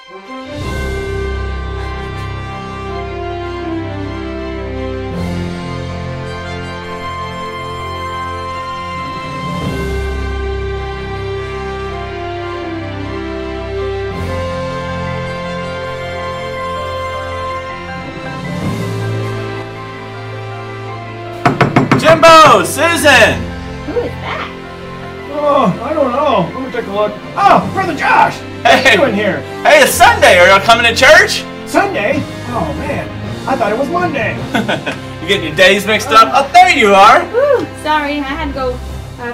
Jimbo! Susan! Who is that? Oh, I don't know. Let me take a look. Oh, Brother Josh! What are you doing here? Hey, it's Sunday. Are you coming to church? Sunday? Oh, man. I thought it was Monday. You getting your days mixed up? Oh, there you are. Woo, sorry, I had to go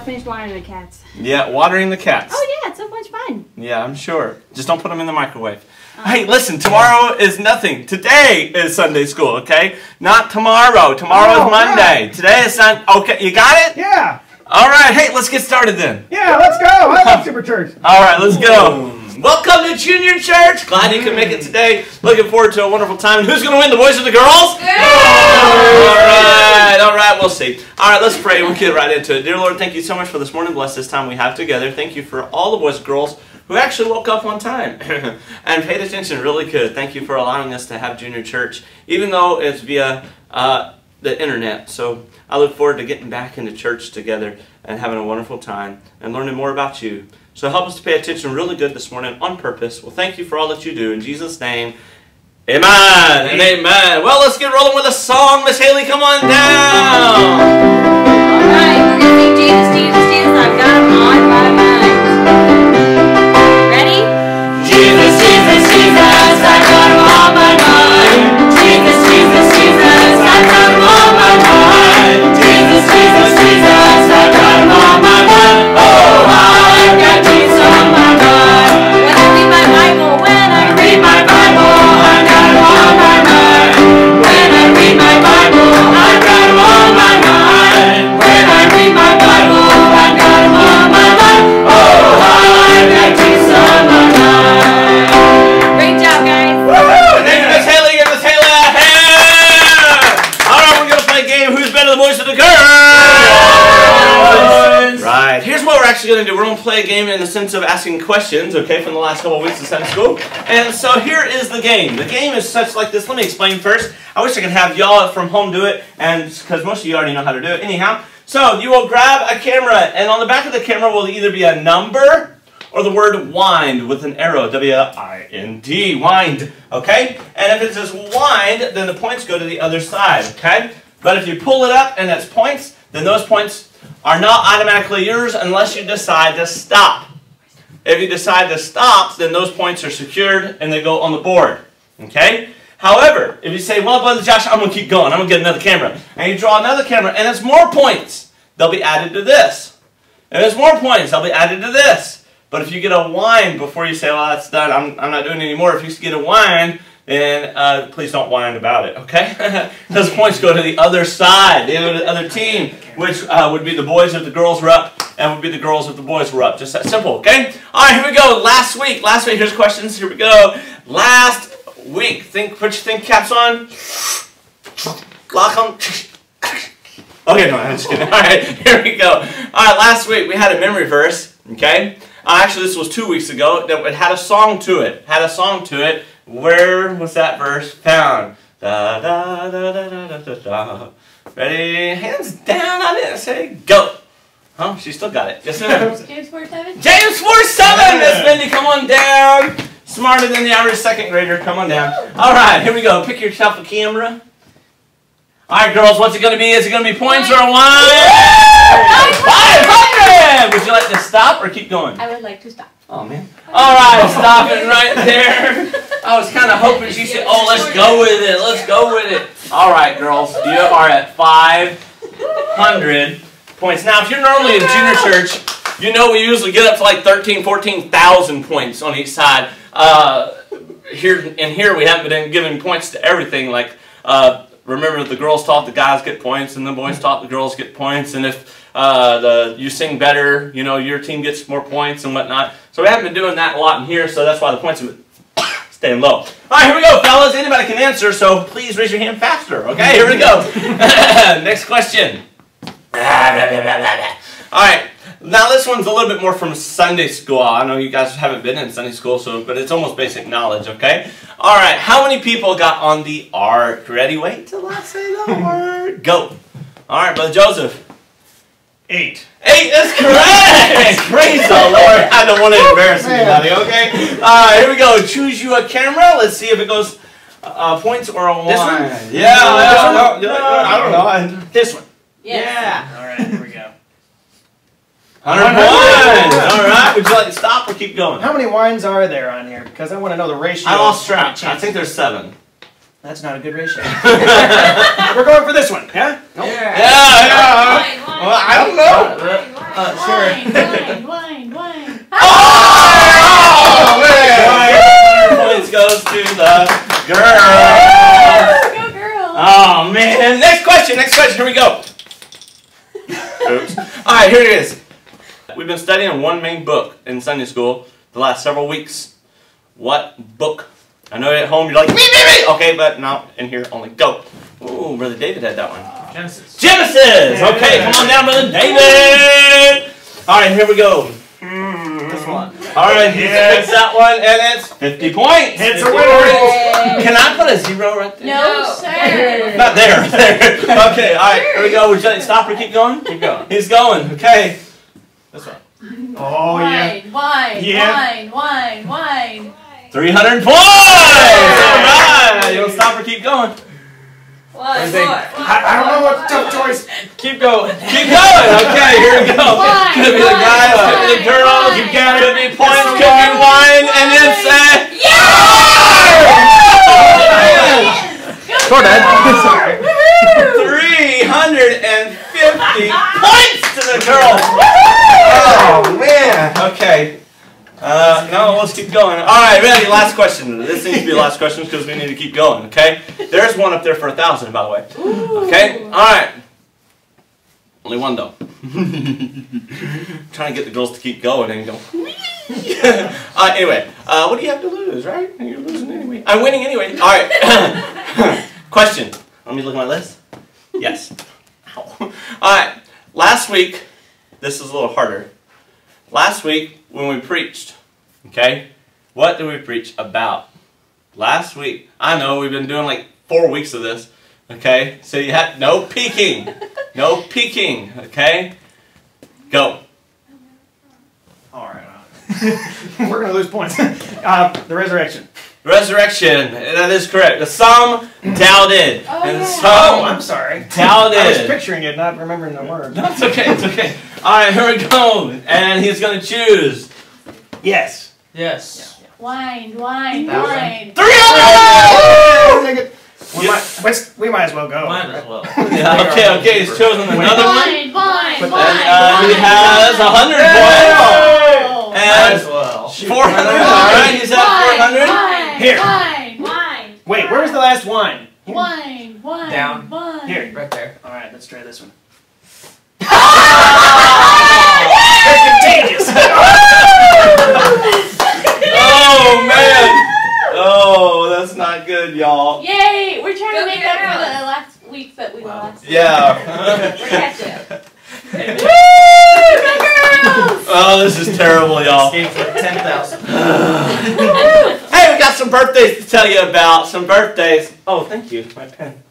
finish watering the cats. Yeah, watering the cats. Oh yeah, it's so much fun. Yeah, I'm sure. Just don't put them in the microwave. Hey, listen, tomorrow is nothing. Today is Sunday school, okay? Not tomorrow. Tomorrow is Monday. Right. Today is Sunday. Okay, you got it? Yeah. All right, hey, let's get started then. Yeah, let's go. I love Super Church. All right, let's go. Welcome to Junior Church. Glad you could make it today. Looking forward to a wonderful time. And who's going to win, the boys or the girls? All right, we'll see. All right, let's pray. We'll get right into it. Dear Lord, thank you so much for this morning. Bless this time we have together. Thank you for all the boys and girls who actually woke up on time and paid attention really good. Thank you for allowing us to have Junior Church, even though it's via the internet. So I look forward to getting back into church together and having a wonderful time and learning more about you. So help us to pay attention really good this morning on purpose. Well, thank you for all that you do. In Jesus' name, amen and amen. Well, let's get rolling with a song. Miss Haley, come on down. All right, we're going to sing Jesus, Jesus, Jesus, I've got him on my mind. Ready? Jesus, Jesus, Jesus, I've got him on my mind. Jesus, Jesus, Jesus, I've got him on my mind. Jesus, Jesus, Jesus, I've got him on my mind. Oh, I've got Jesus on my mind. When I read my Bible, I've got him on my mind. When I read my Bible, I've got him on my mind. When I read my Bible, I've got him on my mind. Oh, I've got Jesus on my mind. Great job, guys. Woo! Thank you, Miss Haley. Give Miss Haley a hand. All right, we're going to play a game. Who's better, the boys or the girls? Right. Here's what we're actually going to do. We're going to play a game in the sense of asking questions, okay, from the last couple of weeks of Sunday school. And so here is the game. The game is such like this. Let me explain first. I wish I could have y'all from home do it, and because most of you already know how to do it. Anyhow, so you will grab a camera, and on the back of the camera will either be a number or the word wind with an arrow, W-I-N-D, wind, okay? And if it says wind, then the points go to the other side, okay? But if you pull it up and it's points, then those points are not automatically yours unless you decide to stop. If you decide to stop, then those points are secured and they go on the board, okay? However, if you say, well, Brother Josh, I'm going to keep going, I'm going to get another camera, and you draw another camera and it's more points, they'll be added to this. If it's more points, they'll be added to this. But if you get a wind before you say, well, that's done, I'm not doing it anymore, if you get a wind, then please don't whine about it, okay? Those points go to the other side, they go to the other team, which would be the boys if the girls were up, and would be the girls if the boys were up. Just that simple, okay? All right, here we go. Last week, here's questions. Here we go. Last week, put your think caps on. Lock them. Okay, no, I'm just kidding. All right, here we go. All right, last week we had a memory verse, okay? Actually, this was 2 weeks ago. It had a song to it. Where was that verse found? Da, da, da, da, da, da, da. Ready? Hands down on it. Say go. Oh, she still got it. Yes, ma'am. James 4:7. James 4:7. Miss Mindy, come on down. Smarter than the average second grader. Come on down. All right, here we go. Pick yourself a camera. All right, girls. What's it going to be? Is it going to be points or a wine? 500. Would you like to stop or keep going? I would like to stop. Oh, man. All right, stopping right there. I was kind of hoping she said, oh, let's go with it. Let's go with it. All right, girls. You are at 500 points. Now, if you're normally in junior church, you know we usually get up to like 13,000, 14,000 points on each side. Here we haven't been giving points to everything. Like, remember the girls taught the guys get points, and the boys taught the girls get points. And if you sing better, you know, your team gets more points and whatnot. So we haven't been doing that a lot in here, so that's why the points have been staying low. All right, here we go, fellas. Anybody can answer, so please raise your hand faster. Okay, here we go. Next question. All right, Now this one's a little bit more from Sunday school. I know you guys haven't been in Sunday school, but it's almost basic knowledge, okay? All right, how many people got on the ark? Ready? Wait till I say the word. Go. All right, Brother Joseph. 8. 8 is correct! Praise the Lord. I don't want to embarrass anybody, okay? All right, here we go. Choose you a camera. Let's see if it goes points or a 1. This one? Yeah, No. I don't know. This one. Yes. Yeah. All right, here we go. 100 points. All right. Would you like to stop or keep going? How many wines are there on here? Because I want to know the ratio. I lost track. I think there's 7. That's not a good ratio. We're going for this one, yeah? Nope. Yeah. Well, I don't know. Sure. Wine. Oh, man. 100 points goes to the girl. Go girl. Oh, man. Next question. Here we go. Oops. All right, here it is. We've been studying one main book in Sunday school the last several weeks. What book? I know at home you're like, me. Okay, but not in here, only go. Ooh, Brother David had that one. Genesis. Okay, come on down, Brother David. All right, here we go. This one. All right, he picks that one, and it's 50 points. It's a winner. Can I put a 0 right there? No, sir. Not there. Okay, all right, here we go. Would you like to stop or keep going? Keep going. He's going. Okay. This one. Oh, yeah. Wine. 300 points! All right. You want to stop or keep going? One I don't know what's a tough choice. Keep going. Keep going. Okay, here we go. Could be the guys, could be the girls, you got it. Could be points, could be wine, and it's Go, Dad. 350 points to the girls. Oh man. Okay. No, let's keep going. All right, ready? Last question. This needs to be the last question because we need to keep going. Okay. There's one up there for 1,000, by the way. Okay. All right. Only one though. Trying to get the girls to keep going and go. Anyway, what do you have to lose, right? You're losing anyway. I'm winning anyway. All right. Question. Let me look at my list. Yes. Ow. All right. Last week, this is a little harder. Last week when we preached, okay, what did we preach about? Last week, I know we've been doing like 4 weeks of this, okay, so you had no peeking, okay, go. All right. We're going to lose points. The resurrection. Resurrection, that is correct. The some doubted, and some I'm sorry. doubted. I was picturing it, not remembering the word. No, it's okay, it's okay. All right, here we go, and he's going to choose. Yes. Yes. Wine. 300! We might as well go. Mine as well. Yeah, okay, he's chosen another one. Wine. And he has 100 points. Might And as well. 400. Alright, he's at 400. Here. Wine. Wait, where's the last wine? Here. Wine. Down. Here. Right there. All right, let's try this one. It's contagious. Oh, man. Oh, that's not good, y'all. Yay! We're trying to Go make get up for her. the last week that we lost. Yeah. We're catching up. Oh, this is terrible, y'all. Escape for 10,000. Hey, we got some birthdays to tell you about. Some birthdays. Oh, thank you. My pen.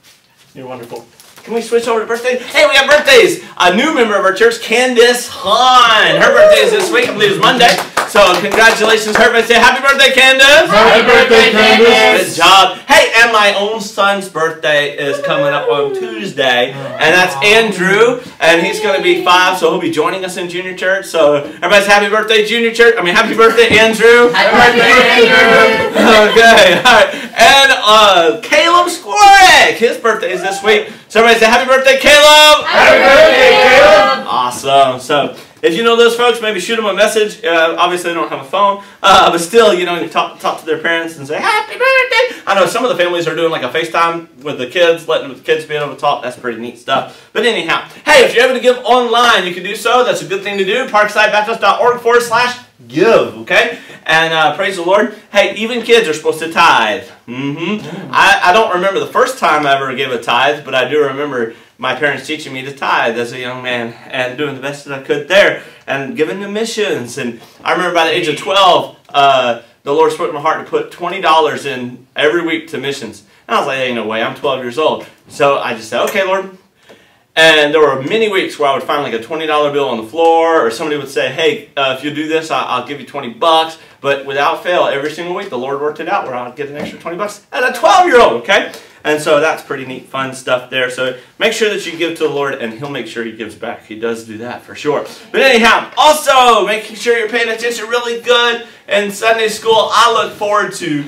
You're wonderful. Can we switch over to birthdays? Hey, we got birthdays. A new member of our church, Candace Hahn. Her birthday is this week. I believe it's Monday. So congratulations, her birthday. Happy birthday, Candace. Happy birthday, Candace. Good job. Hey, and my own son's birthday is coming up on Tuesday. And that's Andrew. And he's going to be 5, so he'll be joining us in junior church. So everybody's happy birthday, junior church. Happy birthday, Andrew. Happy birthday, Andrew. Okay, all right. And Caleb Squarick, his birthday is this week. So everybody say happy birthday, Caleb. Happy birthday, Caleb. Awesome. So if you know those folks, maybe shoot them a message. Obviously, they don't have a phone, but still, you know, you talk to their parents and say happy birthday. I know some of the families are doing like a FaceTime with the kids, letting the kids be able to talk. That's pretty neat stuff. But anyhow, hey, if you're able to give online, you can do so. That's a good thing to do. ParksideBaptist.org/give. Okay. And praise the Lord. Hey, even kids are supposed to tithe. I don't remember the first time I ever gave a tithe, but I do remember my parents teaching me to tithe as a young man and doing the best that I could there. and giving to missions. And I remember by the age of 12, the Lord spoke to my heart to put $20 in every week to missions. And I was like, ain't no way, I'm 12 years old. So I just said, okay, Lord. And there were many weeks where I would find like a $20 bill on the floor, or somebody would say, hey, if you do this, I'll give you 20 bucks. But without fail, every single week, the Lord worked it out where I would get an extra 20 bucks as a 12-year-old, okay? And so that's pretty neat, fun stuff there. So make sure that you give to the Lord, and He'll make sure He gives back. He does do that for sure. But anyhow, also making sure you're paying attention really good in Sunday school. I look forward to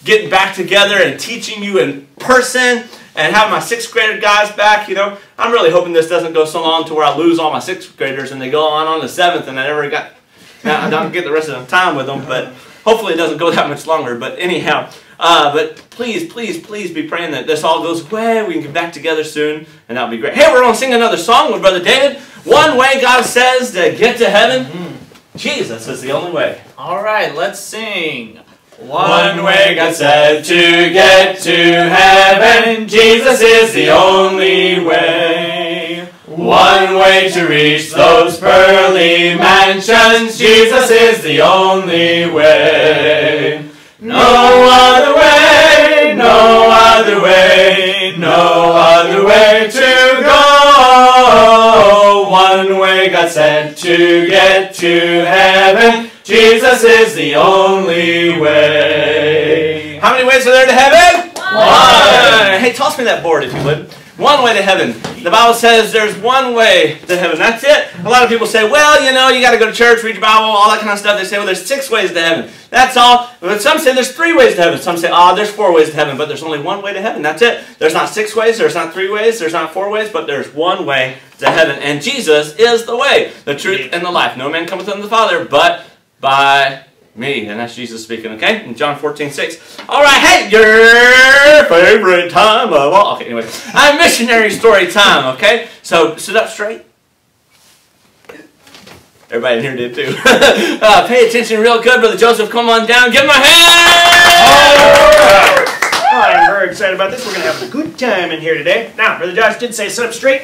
getting back together and teaching you in person and having my 6th grader guys back. You know, I'm really hoping this doesn't go so long to where I lose all my 6th graders and they go on the 7th and I never got, now I don't get the rest of the time with them, but hopefully it doesn't go that much longer. But anyhow, but please, please, please be praying that this all goes away. We can get back together soon, and that'll be great. Hey, we're going to sing another song with Brother David. One way God says to get to heaven. Jesus is the only way. All right, let's sing. One way God said to get to heaven. Jesus is the only way. One way to reach those pearly mansions. Jesus is the only way. No other way, no other way, no other way to go. One way God said to get to heaven. Jesus is the only way. How many ways are there to heaven? One. Hey, toss me that board if you would. One way to heaven. The Bible says there's one way to heaven. That's it. A lot of people say, well, you know, you got to go to church, read your Bible, all that kind of stuff. They say, well, there's 6 ways to heaven. That's all. But some say there's 3 ways to heaven. Some say, oh, there's 4 ways to heaven, but there's only one way to heaven. That's it. There's not 6 ways, there's not 3 ways, there's not 4 ways, but there's one way to heaven. And Jesus is the way, the truth, and the life. No man cometh unto the Father but by me. And that's Jesus speaking, okay? In John 14:6. All right, hey, your favorite time of all. Okay, anyway. I'm missionary story time, okay? So, sit up straight. Everybody in here did too. Pay attention real good. Brother Joseph, come on down. Give him a hand! I'm very excited about this. We're going to have a good time in here today. Now, Brother Josh did say sit up straight,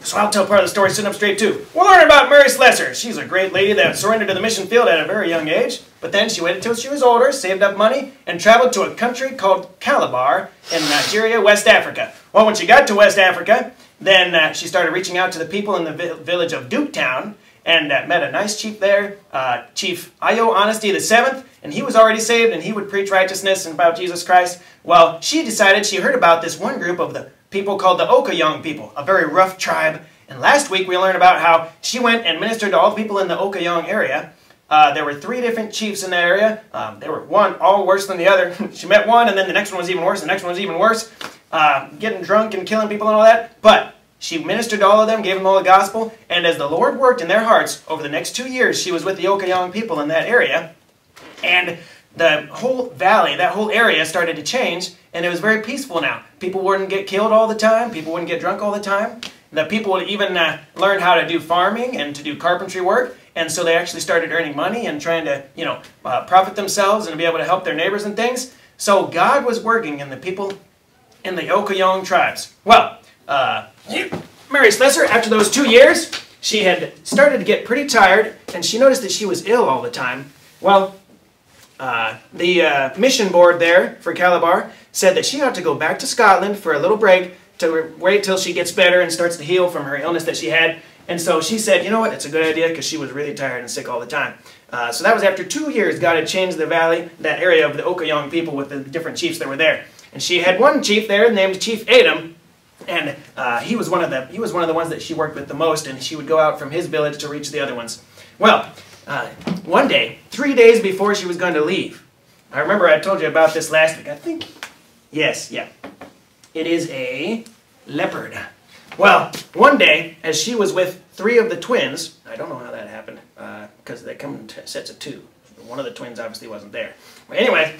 so I'll tell part of the story sitting up straight too. We'll learn about Mary Slessor. She's a great lady that surrendered to the mission field at a very young age, but then she waited until she was older, saved up money, and traveled to a country called Calabar in Nigeria, West Africa. Well, when she got to West Africa, then she started reaching out to the people in the village of Duketown, and met a nice chief there, Chief Ayo Honesty VII, and he was already saved, and he would preach righteousness and about Jesus Christ. Well, she decided she heard about this one group of the people called the Okayong people, a very rough tribe. And last week we learned about how she went and ministered to all the people in the Okayong area. There were 3 different chiefs in that area. They were one all worse than the other. She met one, and then the next one was even worse, the next one was even worse. Getting drunk and killing people and all that. But she ministered to all of them, gave them all the gospel, and as the Lord worked in their hearts, over the next 2 years, she was with the Okayong people in that area, and the whole valley, that whole area started to change, and it was very peaceful now. People wouldn't get killed all the time, people wouldn't get drunk all the time. The people would even learn how to do farming and to do carpentry work, and so they actually started earning money and trying to, profit themselves and to be able to help their neighbors and things. So God was working in the people in the Okayong tribes. Well, Mary Slessor, after those 2 years, she had started to get pretty tired, and she noticed that she was ill all the time. Well, the mission board there for Calabar said that she ought to go back to Scotland for a little break to wait till she gets better and starts to heal from her illness that she had. And so she said, you know what, it's a good idea because she was really tired and sick all the time. So that was after 2 years God had changed the valley, that area of the Okayong people with the different chiefs that were there. And she had one chief there named Chief Adam. And he was one of the ones that she worked with the most, and she would go out from his village to reach the other ones. Well, one day, 3 days before she was going to leave, I remember I told you about this last week. I think, yes, yeah, it is a leopard. Well, one day, as she was with 3 of the twins, I don't know how that happened because they come in sets of 2. One of the twins obviously wasn't there. But anyway,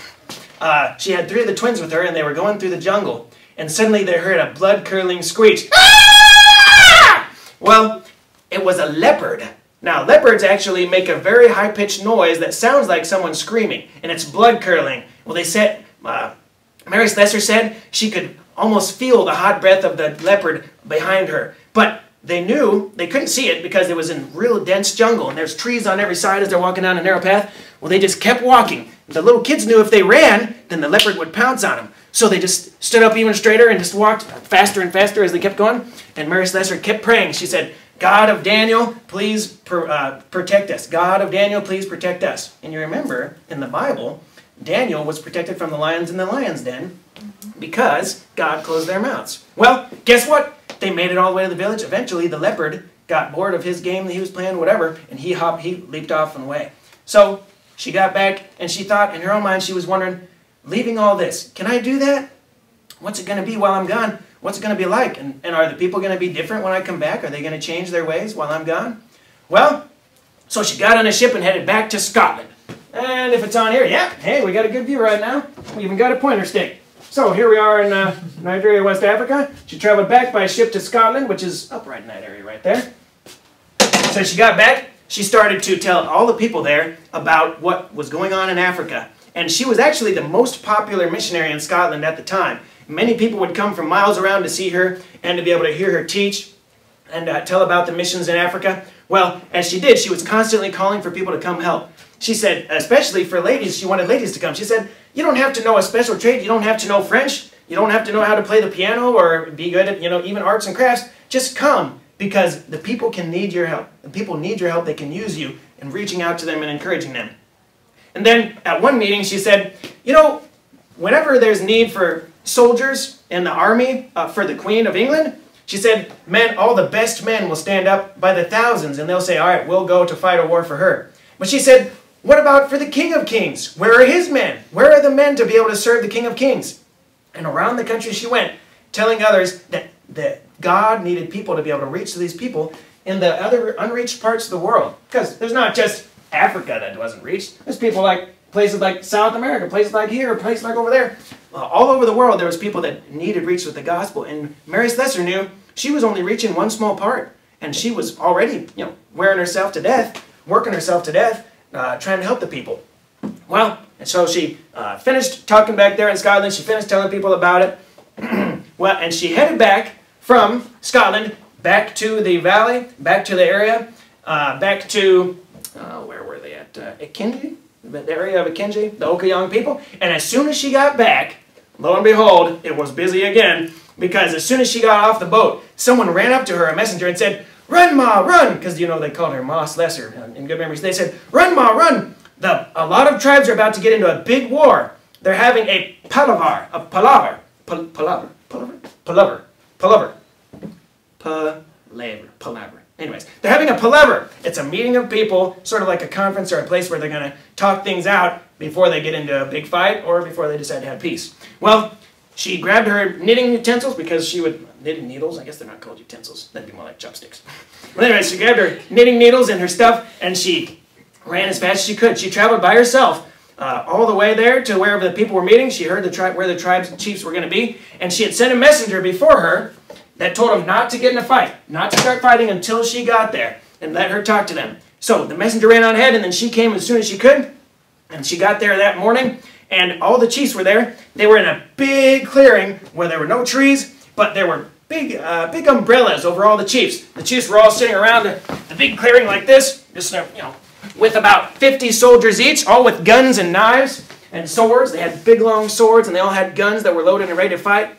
she had 3 of the twins with her, and they were going through the jungle. And suddenly they heard a blood-curdling screech. Ah! Well, it was a leopard. Now, leopards actually make a very high-pitched noise that sounds like someone screaming, and it's blood-curdling. Well, they said, Mary Slessor said she could almost feel the hot breath of the leopard behind her. But they knew, they couldn't see it because it was in real dense jungle and there's trees on every side as they're walking down a narrow path. Well, they just kept walking. The little kids knew if they ran, then the leopard would pounce on them. So they just stood up even straighter and just walked faster and faster as they kept going. And Mary Slessor kept praying. She said, God of Daniel, please protect us. God of Daniel, please protect us. And you remember, in the Bible, Daniel was protected from the lions in the lion's den because God closed their mouths. Well, guess what? They made it all the way to the village. Eventually, the leopard got bored of his game that he was playing, whatever, and he leaped off and away. So she got back, and she thought, in her own mind, she was wondering, leaving all this, can I do that? What's it going to be while I'm gone? What's it going to be like? And are the people going to be different when I come back? Are they going to change their ways while I'm gone? Well, so she got on a ship and headed back to Scotland. And if it's on here, yeah, hey, we got a good view right now. We even got a pointer stick. So here we are in Nigeria, West Africa. She traveled back by ship to Scotland, which is up right in that area right there. So she got back. She started to tell all the people there about what was going on in Africa. And she was actually the most popular missionary in Scotland at the time. Many people would come from miles around to see her and to be able to hear her teach and tell about the missions in Africa. Well, as she did, she was constantly calling for people to come help. She said, especially for ladies, she wanted ladies to come. She said, you don't have to know a special trade. You don't have to know French. You don't have to know how to play the piano or be good at, even arts and crafts. Just come, because the people can need your help. The people need your help. They can use you in reaching out to them and encouraging them. And then at one meeting, she said, whenever there's need for soldiers in the army for the Queen of England, she said, men, all the best men will stand up by the thousands and they'll say, all right, we'll go to fight a war for her. But she said, what about for the King of Kings? Where are his men? Where are the men to be able to serve the King of Kings? And around the country she went, telling others that God needed people to be able to reach to these people in the other unreached parts of the world. Because there's not just Africa that wasn't reached. There's people like places like South America, places like here, places like over there. All over the world there was people that needed reach with the gospel. And Mary Slessor knew she was only reaching one small part. And she was already, wearing herself to death, working herself to death, trying to help the people. Well, and so she finished talking back there in Scotland. She finished telling people about it. Well, and she headed back from Scotland back to the valley, back to the area, back to, where were they at? Ikenji? The area of Ikenji, the Okayong people. And as soon as she got back, lo and behold, it was busy again, because as soon as she got off the boat, someone ran up to her, a messenger, and said, run, Ma, run! Because, they called her Ma Slessor in good memories. They said, run, Ma, run! A lot of tribes are about to get into a big war. They're having a palaver. Anyways, they're having a palaver. It's a meeting of people, sort of like a conference or a place where they're going to talk things out before they get into a big fight or before they decide to have peace. Well, she grabbed her knitting utensils because she would... Knitting needles? I guess they're not called utensils. That'd be more like chopsticks. But anyway, she grabbed her knitting needles and her stuff, and she ran as fast as she could. She traveled by herself all the way there to wherever the people were meeting. She heard where the tribes and chiefs were going to be, and she had sent a messenger before her that told them not to get in a fight, not to start fighting until she got there, and let her talk to them. So the messenger ran on ahead, and then she came as soon as she could, and she got there that morning, and all the chiefs were there. They were in a big clearing where there were no trees, but there were big umbrellas over all the chiefs. The chiefs were all sitting around the big clearing like this, just with about 50 soldiers each, all with guns and knives and swords. They had big long swords, and they all had guns that were loaded and ready to fight.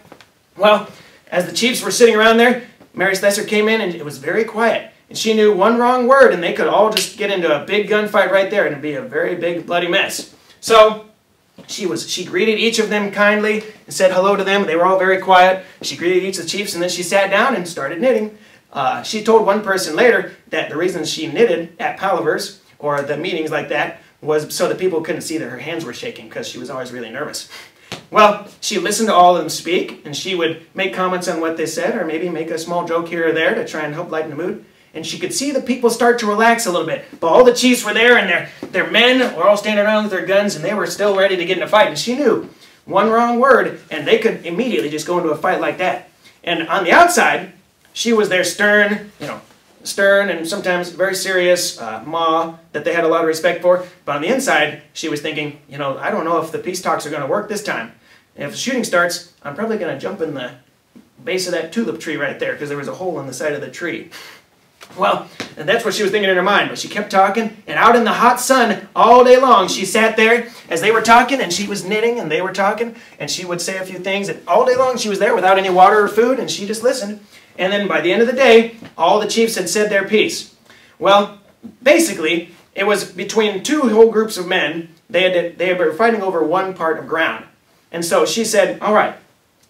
Well, as the chiefs were sitting around there, Mary Slessor came in, and it was very quiet. And she knew one wrong word, and they could all just get into a big gunfight right there, and it'd be a very big bloody mess. So she greeted each of them kindly and said hello to them. They were all very quiet. She greeted each of the chiefs, and then she sat down and started knitting. She told one person later that the reason she knitted at palavers or the meetings like that was so that people couldn't see that her hands were shaking, because she was always really nervous. Well, she listened to all of them speak, and she would make comments on what they said, or maybe make a small joke here or there to try and help lighten the mood. And she could see the people start to relax a little bit. But all the chiefs were there, and their men were all standing around with their guns, and they were still ready to get in a fight. And she knew one wrong word, and they could immediately just go into a fight like that. And on the outside, she was their stern and sometimes very serious ma that they had a lot of respect for. But on the inside, she was thinking, I don't know if the peace talks are going to work this time. And if the shooting starts, I'm probably going to jump in the base of that tulip tree right there, because there was a hole in the side of the tree. Well, and that's what she was thinking in her mind, but she kept talking, and out in the hot sun all day long, she sat there as they were talking, and she was knitting, and they were talking, and she would say a few things, and all day long she was there without any water or food, and she just listened. And then by the end of the day, all the chiefs had said their piece. Well, basically, it was between two whole groups of men. They were fighting over one part of ground. And so she said, all right.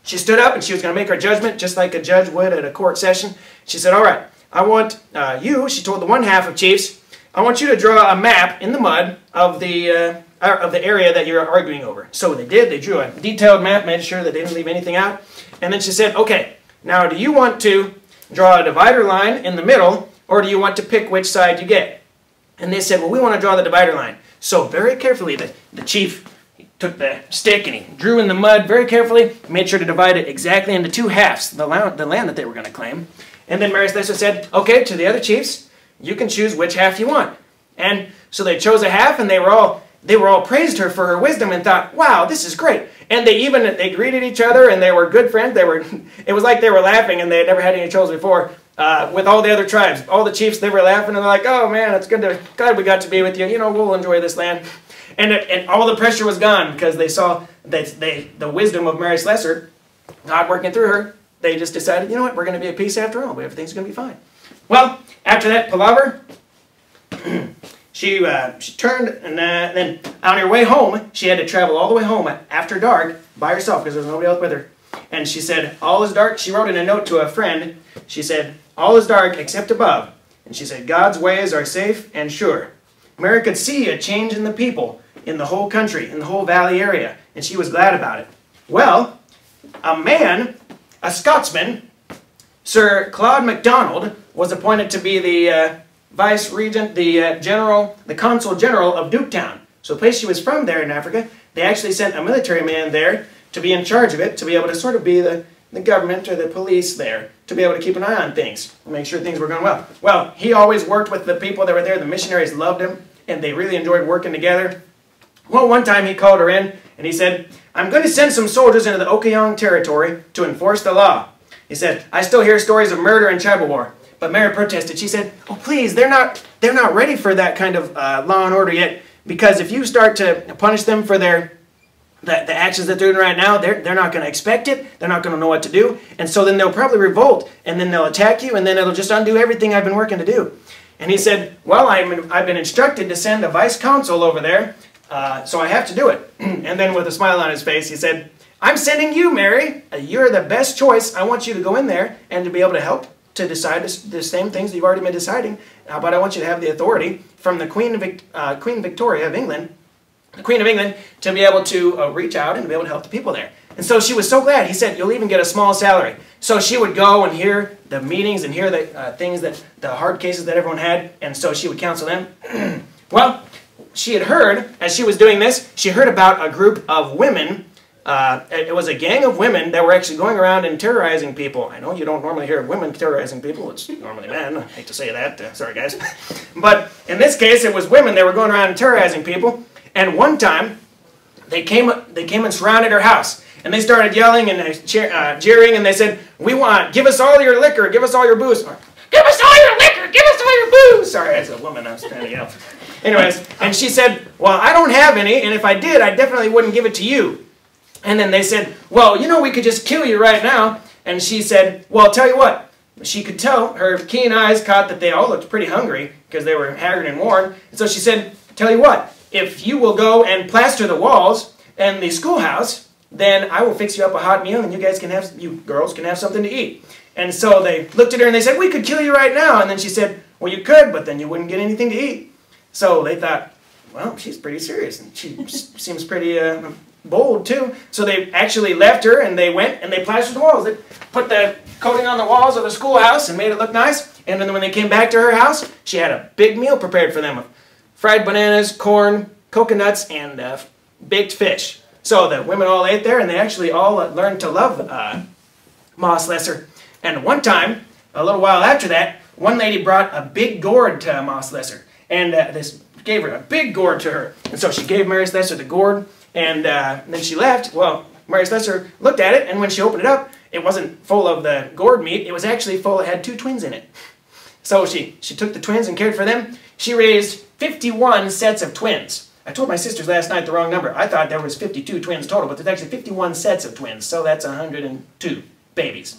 She stood up and she was going to make her judgment just like a judge would at a court session. She said, all right, I want you, she told the one half of chiefs, I want you to draw a map in the mud of the area that you're arguing over. So they did. They drew a detailed map, made sure that they didn't leave anything out. And then she said, okay, now do you want to draw a divider line in the middle, or do you want to pick which side you get? And they said, well, we want to draw the divider line. So very carefully, the chief took the stick and he drew in the mud very carefully, made sure to divide it exactly into two halves, the land that they were going to claim. And then Mary Slessor said, okay, to the other chiefs, you can choose which half you want. And so they chose a half, and they were all praised her for her wisdom and thought, wow, this is great. And they greeted each other, and they were good friends. It was like they were laughing, and they had never had any troubles before with all the other tribes. All the chiefs, they were laughing, and they're like, oh man, it's glad we got to be with you. You know, we'll enjoy this land. And all the pressure was gone because they saw that the wisdom of Mary Slessor, God working through her. They just decided, you know what, we're going to be at peace after all. Everything's going to be fine. Well, after that palaver, she turned, and then on her way home, she had to travel all the way home after dark by herself because there was nobody else with her. And she said, all is dark. She wrote in a note to a friend. She said, all is dark except above. And she said, God's ways are safe and sure. Mary could see a change in the people, in the whole country, in the whole valley area, and she was glad about it. Well, a Scotsman, Sir Claude MacDonald, was appointed to be the vice regent, the consul general of Duketown. So the place she was from there in Africa, they actually sent a military man there to be in charge of it, to be able to sort of be the government or the police there, to be able to keep an eye on things, and make sure things were going well. Well, he always worked with the people that were there. The missionaries loved him, and they really enjoyed working together. Well, one time he called her in, and he said, I'm going to send some soldiers into the Okayong territory to enforce the law. He said, I still hear stories of murder and tribal war. But Mary protested. She said, oh, please, they're not ready for that kind of law and order yet, because if you start to punish them for the actions that they're doing right now, they're not going to expect it. They're not going to know what to do. And so then they'll probably revolt, and then they'll attack you, and then it'll just undo everything I've been working to do. And he said, well, I've been instructed to send a vice consul over there, so I have to do it. And then with a smile on his face, he said, I'm sending you, Mary. You're the best choice. I want you to go in there and to be able to help to decide the same things that you've already been deciding. But I want you to have the authority from the Queen Victoria of England, the Queen of England, to be able to reach out and to be able to help the people there. And so she was so glad. He said, you'll even get a small salary. So she would go and hear the meetings and hear the things the hard cases that everyone had, and so she would counsel them. Well, she had heard, as she was doing this, she heard about a group of women. It was a gang of women that were actually going around and terrorizing people. I know you don't normally hear of women terrorizing people. It's normally men. I hate to say that. Sorry, guys. But in this case, it was women that were going around and terrorizing people. And one time, they came and surrounded her house. And they started yelling and jeering, and they said, give us all your liquor, give us all your booze. Or, give us all your liquor, give us all your booze. Sorry, as a woman, I was trying to yell. Anyways, and she said, well, I don't have any, and if I did, I definitely wouldn't give it to you. And then they said, well, you know, we could just kill you right now. And she said, well, I'll tell you what. She could tell, her keen eyes caught that they all looked pretty hungry because they were haggard and worn. And so she said, tell you what, if you will go and plaster the walls and the schoolhouse, then I will fix you up a hot meal and you girls can have something to eat. And so they looked at her and they said, we could kill you right now. And then she said, well, you could, but then you wouldn't get anything to eat. So they thought, well, she's pretty serious. And she seems pretty bold, too. So they actually left her and they went and they plastered the walls. They put the coating on the walls of the schoolhouse and made it look nice. And then when they came back to her house, she had a big meal prepared for them of fried bananas, corn, coconuts, and baked fish. So the women all ate there, and they actually all learned to love Ma Slessor. And one time, a little while after that, one lady brought a big gourd to Ma Slessor. And this gave her a big gourd to her. And so she gave Mary Slessor the gourd, and then she left. Well, Mary Slessor looked at it, and when she opened it up, it wasn't full of the gourd meat. It was actually full. It had 2 twins in it. So she took the twins and cared for them. She raised 51 sets of twins. I told my sisters last night the wrong number. I thought there was 52 twins total, but there's actually 51 sets of twins. So that's 102 babies.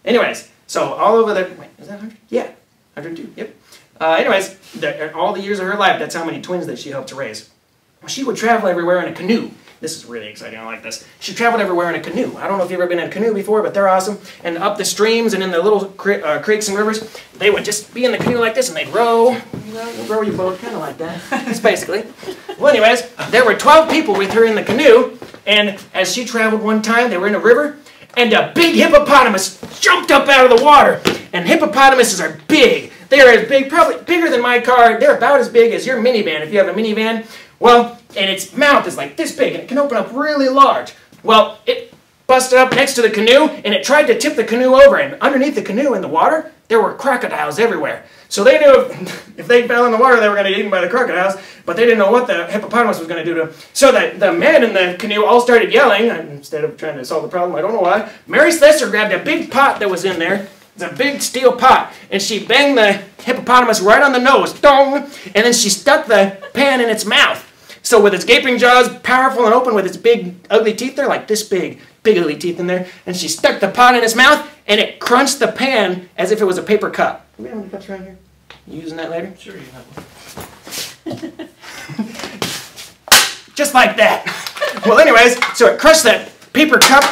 Anyways, so all over the... Wait, is that 100? Yeah, 102, yep. Anyways, all the years of her life, that's how many twins that she helped to raise. She would travel everywhere in a canoe. This is really exciting, I like this. She traveled everywhere in a canoe. I don't know if you've ever been in a canoe before, but they're awesome. And up the streams and in the little creeks and rivers, they would just be in the canoe like this, and they'd row. Row your boat, kind of like that. That's basically. Well, anyways, there were 12 people with her in the canoe, and as she traveled one time, they were in a river, and a big hippopotamus jumped up out of the water. And hippopotamuses are big. They're as big, probably bigger than my car. They're about as big as your minivan, if you have a minivan. Well, and its mouth is like this big, and it can open up really large. Well, it busted up next to the canoe, and it tried to tip the canoe over. And underneath the canoe in the water, there were crocodiles everywhere. So they knew if they fell in the water, they were going to get eaten by the crocodiles, but they didn't know what the hippopotamus was going to do to them. So the men in the canoe all started yelling, and instead of trying to solve the problem, I don't know why. Mary Slessor grabbed a big pot that was in there. It's a big steel pot, and she banged the hippopotamus right on the nose, dong, and then she stuck the pan in its mouth. So with its gaping jaws, powerful and open with its big, ugly teeth, they're like this big, ugly teeth in there, and she stuck the pot in its mouth, and it crunched the pan as if it was a paper cup. Do we have any cups around here? You using that later? Sure, you have one. Just like that. Well, anyways, so it crushed that paper cup,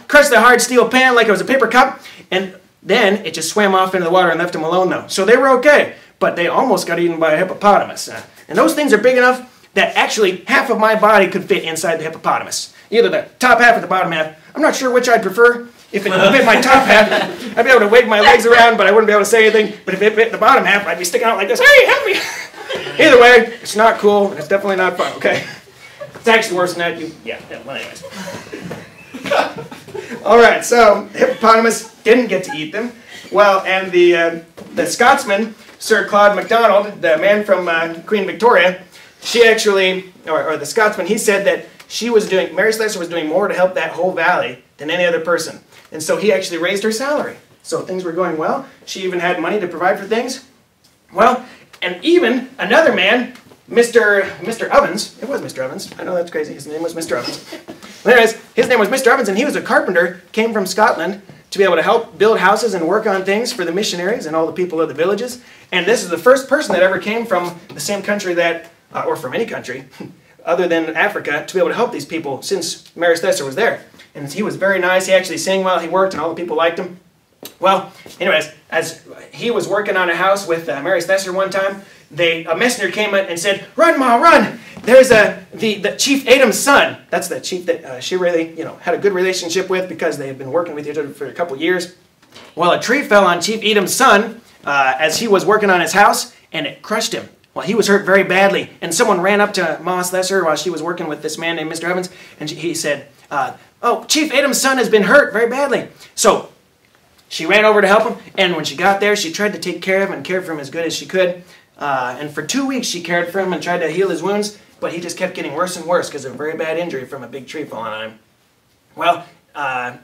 crushed the hard steel pan like it was a paper cup, and then it just swam off into the water and left them alone, though. So they were okay, but they almost got eaten by a hippopotamus. And those things are big enough that actually half of my body could fit inside the hippopotamus. Either the top half or the bottom half. I'm not sure which I'd prefer. If it fit my top half, I'd be able to wig my legs around, but I wouldn't be able to say anything. But if it fit the bottom half, I'd be sticking out like this. Hey, help me! Either way, it's not cool, and it's definitely not fun, okay? It's actually worse than that. Well, anyways. All right, so the hippopotamus didn't get to eat them. Well, and the Scotsman, Sir Claude MacDonald, the man from Queen Victoria, she actually, or the Scotsman, he said that Mary Slessor was doing more to help that whole valley than any other person. And so he actually raised her salary. So things were going well. She even had money to provide for things. Well, and even another man, Mr. Ovens, it was Mr. Ovens. I know that's crazy. His name was Mr. Ovens. Anyways, his name was Mr. Ovens, and he was a carpenter, came from Scotland to be able to help build houses and work on things for the missionaries and all the people of the villages. And this is the first person that ever came from the same country that, or from any country, other than Africa, to be able to help these people since Mary Slessor was there. And he was very nice. He actually sang while he worked, and all the people liked him. Well, anyways, as he was working on a house with Mary Slessor one time, a messenger came in and said, "Run, Ma, run! There's the Chief Adam's son." That's the chief that she really, had a good relationship with because they had been working with each other for a couple years. Well, a tree fell on Chief Adam's son as he was working on his house, and it crushed him. Well, he was hurt very badly, and someone ran up to Ma Slessor while she was working with this man named Mr. Evans, and he said, "Oh, Chief Adam's son has been hurt very badly." So she ran over to help him, and when she got there, she tried to take care of him and care for him as good as she could. And for 2 weeks, she cared for him and tried to heal his wounds, but he just kept getting worse and worse because of a very bad injury from a big tree falling on him. Well,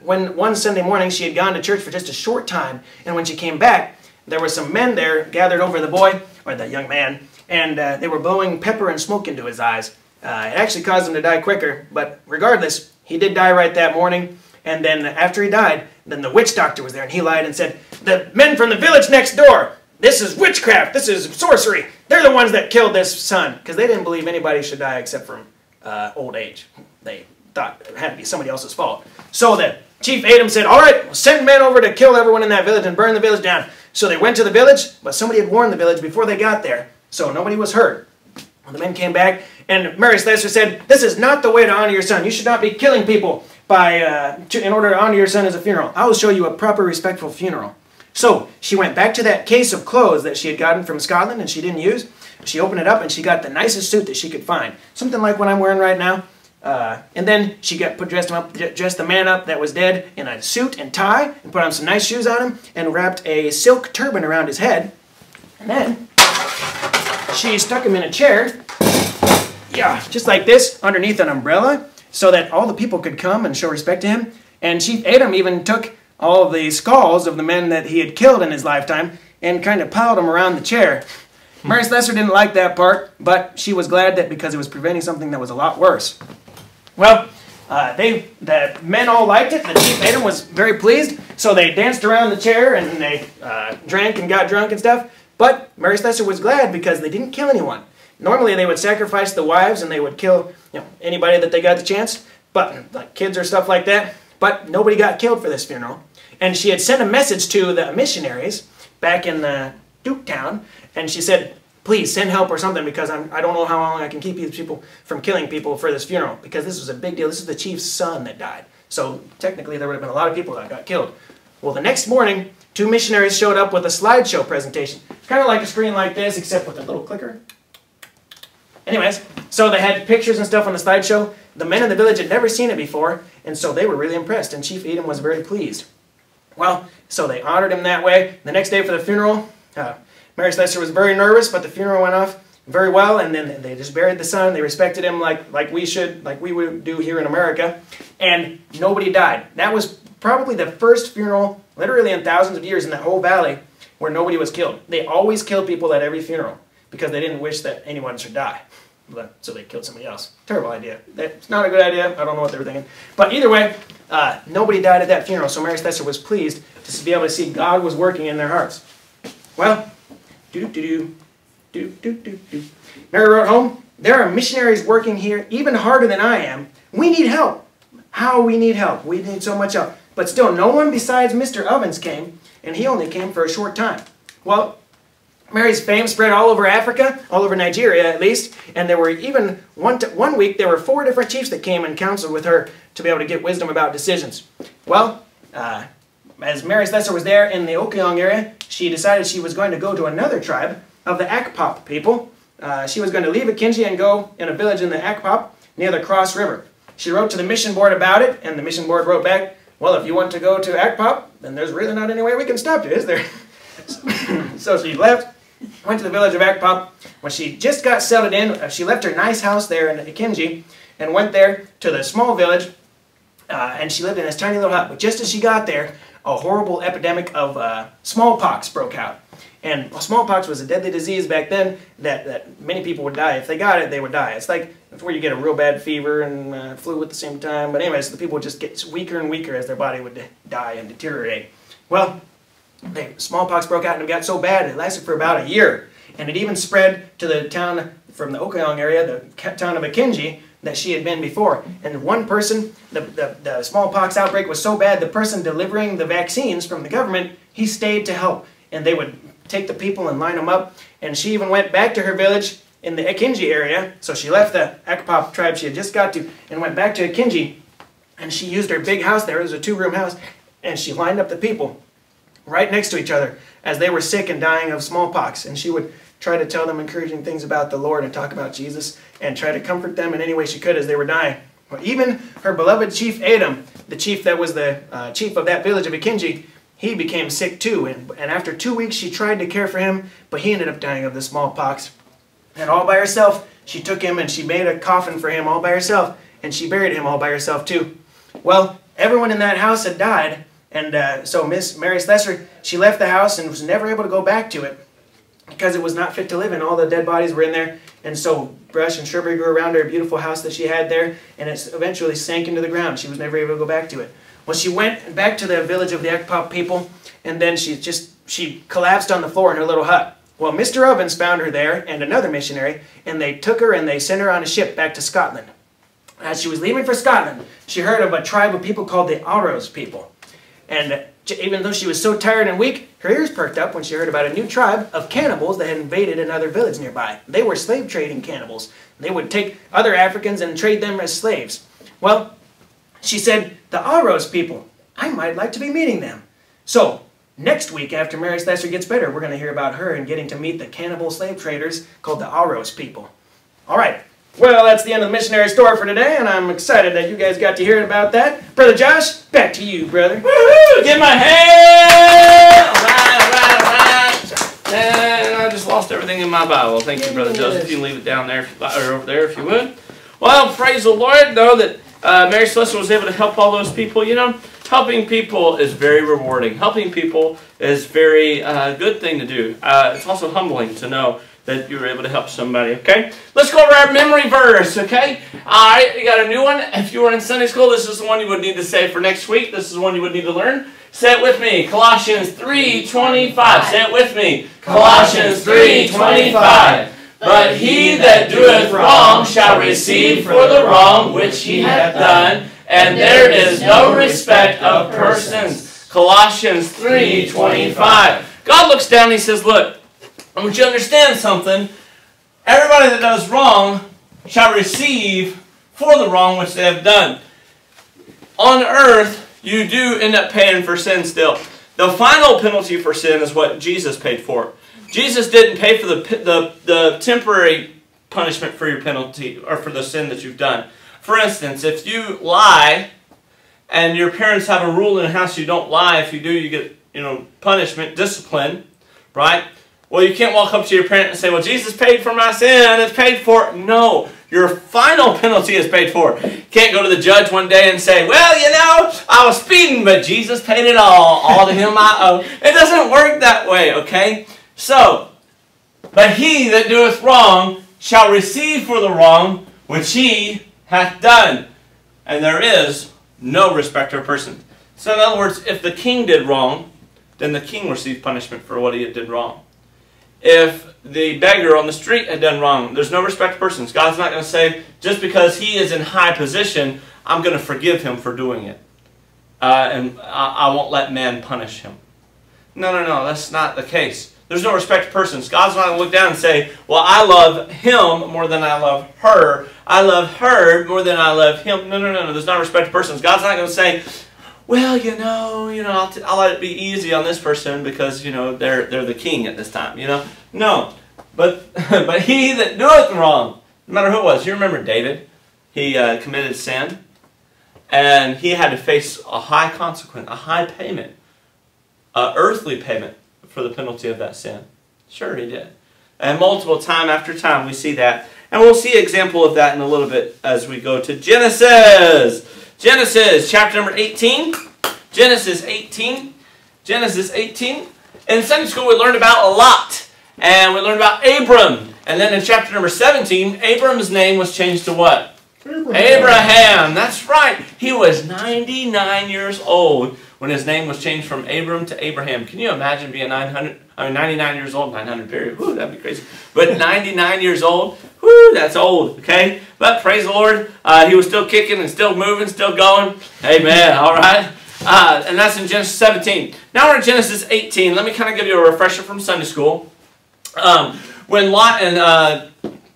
one Sunday morning, she had gone to church for just a short time, and when she came back, there were some men there gathered over the boy, or the young man, and they were blowing pepper and smoke into his eyes. It actually caused him to die quicker, but regardless, he did die right that morning. And then after he died, then the witch doctor was there, and he lied and said, "The men from the village next door, this is witchcraft, this is sorcery. They're the ones that killed this son," because they didn't believe anybody should die except from old age. They thought it had to be somebody else's fault. So the Chief Adam said, "All right, send men over to kill everyone in that village and burn the village down." So they went to the village, but somebody had warned the village before they got there, so nobody was hurt. When the men came back, and Mary Slessor said, "This is not the way to honor your son. You should not be killing people in order to honor your son as a funeral. I will show you a proper, respectful funeral." So she went back to that case of clothes that she had gotten from Scotland and she didn't use. She opened it up and she got the nicest suit that she could find. Something like what I'm wearing right now. And then she dressed the man up that was dead in a suit and tie and put on some nice shoes on him and wrapped a silk turban around his head. And then she stuck him in a chair, yeah, just like this, underneath an umbrella. so that all the people could come and show respect to him. And Chief Adam even took all of the skulls of the men that he had killed in his lifetime and kind of piled them around the chair. Mary Slessor didn't like that part, but she was glad that because it was preventing something that was a lot worse. Well, the men all liked it. The Chief Adam was very pleased, so they danced around the chair and they drank and got drunk and stuff. But Mary Slessor was glad because they didn't kill anyone. Normally they would sacrifice the wives and they would kill anybody that they got the chance, but like kids or stuff like that. But nobody got killed for this funeral. And she had sent a message to the missionaries back in Duketown, and she said, please send help or something because I don't know how long I can keep these people from killing people for this funeral, because this was a big deal. This is the chief's son that died. So technically there would have been a lot of people that got killed. Well, the next morning, 2 missionaries showed up with a slideshow presentation. Kind of like a screen like this, except with a little clicker. Anyways, so they had pictures and stuff on the slideshow. The men in the village had never seen it before, and so they were really impressed, and Chief Adam was very pleased. Well, so they honored him that way. The next day for the funeral, Mary Slessor was very nervous, but the funeral went off very well, and then they just buried the son. They respected him like we would do here in America, and nobody died. That was probably the first funeral, literally in thousands of years, in that whole valley where nobody was killed. They always killed people at every funeral because they didn't wish that anyone should die. So they killed somebody else. Terrible idea. It's not a good idea. I don't know what they were thinking. But either way, nobody died at that funeral, so Mary Slessor was pleased to be able to see God was working in their hearts. Well, Mary wrote home, there are missionaries working here even harder than I am. We need help. How we need help. We need so much help. But still, no one besides Mr. Ovens came, and he only came for a short time. Well, Mary's fame spread all over Africa, all over Nigeria at least, and there were even one week there were 4 different chiefs that came and counseled with her to be able to get wisdom about decisions. Well, as Mary Slessor was there in the Okeong area, she decided she was going to go to another tribe of the Akpop people. She was going to leave Akinji and go in a village in the Akpop near the Cross River. She wrote to the mission board about it, and the mission board wrote back, well, if you want to go to Akpop, then there's really not any way we can stop you, is there? So she left. Went to the village of Akpop. When she just got settled in, she left her nice house there in Akinji and went there to the small village, and she lived in this tiny little hut. But just as she got there, a horrible epidemic of smallpox broke out. And smallpox was a deadly disease back then that many people would die. If they got it, they would die. It's like where you get a real bad fever and flu at the same time. But anyways, the people would just get weaker and weaker as their body would die and deteriorate. Well, smallpox broke out and it got so bad it lasted for about a year, and it even spread to the town from the Okeong area, the town of Akinji, that she had been before. And one person, the smallpox outbreak was so bad, the person delivering the vaccines from the government, he stayed to help, and they would take the people and line them up. And she even went back to her village in the Akinji area, so she left the Akpop tribe she had just got to and went back to Akinji, and she used her big house there. It was a 2-room house, and she lined up the people right next to each other as they were sick and dying of smallpox. And she would try to tell them encouraging things about the Lord and talk about Jesus and try to comfort them in any way she could as they were dying. Well, even her beloved Chief Adam, the chief that was the chief of that village of Akinji, he became sick too. And after 2 weeks she tried to care for him, but he ended up dying of the smallpox. And all by herself, she took him and she made a coffin for him all by herself, and she buried him all by herself too. Well, everyone in that house had died. And so Miss Mary Slessor, she left the house and was never able to go back to it because it was not fit to live in. All the dead bodies were in there. And so brush and shrubbery grew around her beautiful house that she had there, and it eventually sank into the ground. She was never able to go back to it. Well, she went back to the village of the Akpop people, and then she collapsed on the floor in her little hut. Well, Mr. Ovens found her there and another missionary, and they took her and they sent her on a ship back to Scotland. As she was leaving for Scotland, she heard of a tribe of people called the Aros people. And even though she was so tired and weak, her ears perked up when she heard about a new tribe of cannibals that had invaded another village nearby. They were slave trading cannibals. They would take other Africans and trade them as slaves. Well, she said, the Aros people, I might like to be meeting them. So, next week after Mary Slessor gets better, we're going to hear about her and getting to meet the cannibal slave traders called the Aros people. All right. Well, that's the end of the missionary story for today, and I'm excited that you guys got to hear about that. Brother Josh, back to you, brother. Woohoo! Get my hand! All right. And I just lost everything in my Bible. Thank you, Brother Joseph. You can leave it down there, or over there if you would. Well, praise the Lord, though, that Mary Celeste was able to help all those people. You know, helping people is very rewarding. Helping people is very good thing to do. It's also humbling to know that you were able to help somebody, okay? Let's go over our memory verse, okay? All right, you got a new one. If you were in Sunday school, this is the one you would need to say for next week. This is the one you would need to learn. Say it with me. Colossians 3:25. Say it with me. Colossians 3:25. But he that doeth wrong shall receive for the wrong which he hath done, and there is no respect of persons. Colossians 3:25. God looks down and he says, look, I want you to understand something. Everybody that does wrong shall receive for the wrong which they have done. On earth, you do end up paying for sin still. The final penalty for sin is what Jesus paid for. Jesus didn't pay for the temporary punishment for your penalty or for the sin that you've done. For instance, if you lie and your parents have a rule in the house you don't lie, if you do, you get punishment, discipline, right? Well, you can't walk up to your parent and say, well, Jesus paid for my sin, it's paid for. No, your final penalty is paid for. You can't go to the judge one day and say, well, I was speeding, but Jesus paid it all to him I owe. It doesn't work that way, okay? So, but he that doeth wrong shall receive for the wrong which he hath done. And there is no respecter of persons. So in other words, if the king did wrong, then the king received punishment for what he did wrong. If the beggar on the street had done wrong, there's no respect of persons. God's not going to say, just because he is in high position, I'm going to forgive him for doing it. And I won't let man punish him. No, that's not the case. There's no respect of persons. God's not going to look down and say, well, I love him more than I love her. I love her more than I love him. No. There's not respect of persons. God's not going to say, well, I'll let it be easy on this person because, they're the king at this time, No. But he that doeth wrong, no matter who it was. You remember David? He committed sin. And he had to face a high consequence, a high payment, an earthly payment for the penalty of that sin. Sure, he did. And multiple time after time we see that. And we'll see an example of that in a little bit as we go to Genesis. Genesis chapter number 18. Genesis 18. Genesis 18. In Sunday school we learned about Lot. And we learned about Abram. And then in chapter number 17, Abram's name was changed to what? Abraham. That's right. He was 99 years old when his name was changed from Abram to Abraham. Can you imagine being 99 years old? 900 period. Whew, that'd be crazy. But 99 years old, whew, that's old, okay? But praise the Lord, he was still kicking and still moving, still going. Amen, all right? And that's in Genesis 17. Now we're in Genesis 18. Let me kind of give you a refresher from Sunday school. When Lot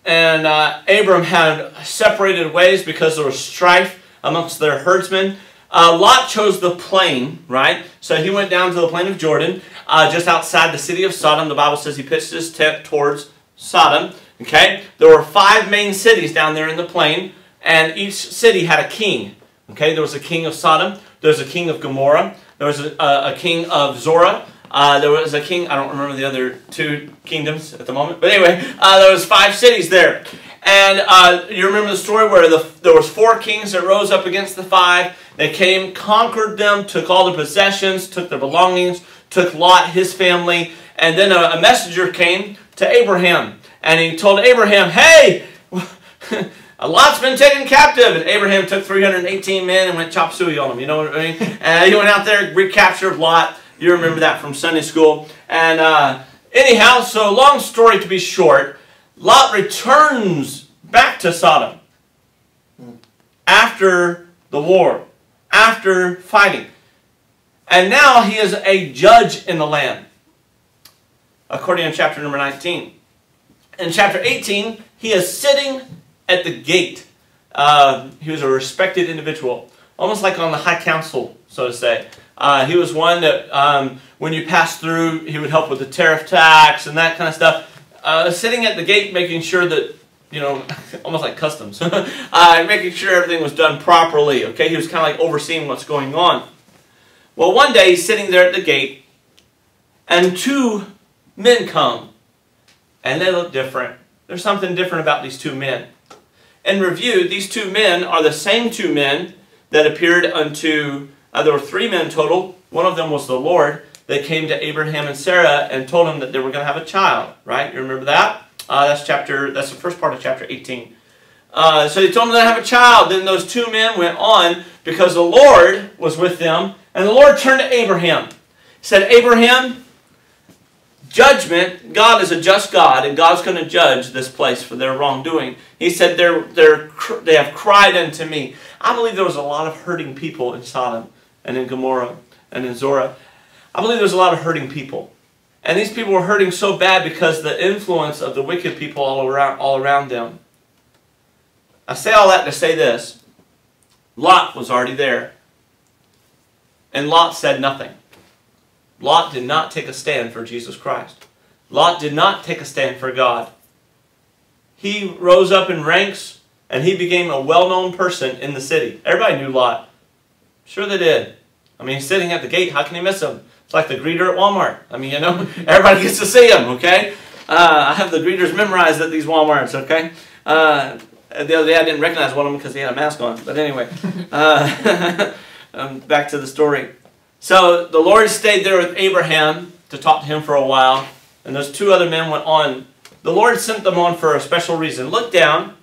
and Abram had separated ways because there was strife amongst their herdsmen, Lot chose the plain, right? So he went down to the plain of Jordan, just outside the city of Sodom. The Bible says he pitched his tent towards Sodom. Okay? There were 5 main cities down there in the plain, and each city had a king. Okay? There was a king of Sodom. There was a king of Gomorrah. There was a king of Zorah. There was a king, I don't remember the other 2 kingdoms at the moment. But anyway, there was 5 cities there. And you remember the story where there was 4 kings that rose up against the 5. They came, conquered them, took all their possessions, took their belongings, took Lot, his family. And then a messenger came to Abraham. And he told Abraham, hey, Lot's been taken captive. And Abraham took 318 men and went chop suey on them. You know what I mean? And he went out there, recaptured Lot. You remember that from Sunday school. And anyhow, so long story to be short, Lot returns back to Sodom after the war, after fighting. And now he is a judge in the land, according to chapter number 19. In chapter 18, he is sitting at the gate. He was a respected individual, almost like on the high council, so to say. He was one that when you passed through, he would help with the tariff tax and that kind of stuff. Sitting at the gate making sure that, almost like customs, making sure everything was done properly, okay? He was kind of like overseeing what's going on. Well, one day he's sitting there at the gate, and 2 men come, and they look different. There's something different about these 2 men. in review, these two men are the same two men that appeared unto, there were three men total. One of them was the Lord that came to Abraham and Sarah and told them that they were going to have a child, right? You remember that? That's the first part of chapter 18. So he told them to have a child. Then those two men went on because the Lord was with them. And the Lord turned to Abraham. He said, Abraham, judgment, God is a just God, and God's going to judge this place for their wrongdoing. He said, they have cried unto me. I believe there was a lot of hurting people in Sodom and in Gomorrah and in Zorah. I believe there's a lot of hurting people. And these people were hurting so bad because the influence of the wicked people all around them. I say all that to say this. Lot was already there. And Lot said nothing. Lot did not take a stand for Jesus Christ. Lot did not take a stand for God. He rose up in ranks and he became a well-known person in the city. Everybody knew Lot. Sure they did. I mean, he's sitting at the gate. How can you miss him? It's like the greeter at Walmart. I mean, you know, everybody gets to see him, okay? I have the greeters memorized at these Walmarts, okay? The other day I didn't recognize one of them because he had a mask on. But anyway, back to the story. So the Lord stayed there with Abraham to talk to him for a while. And those two other men went on. The Lord sent them on for a special reason. Look down.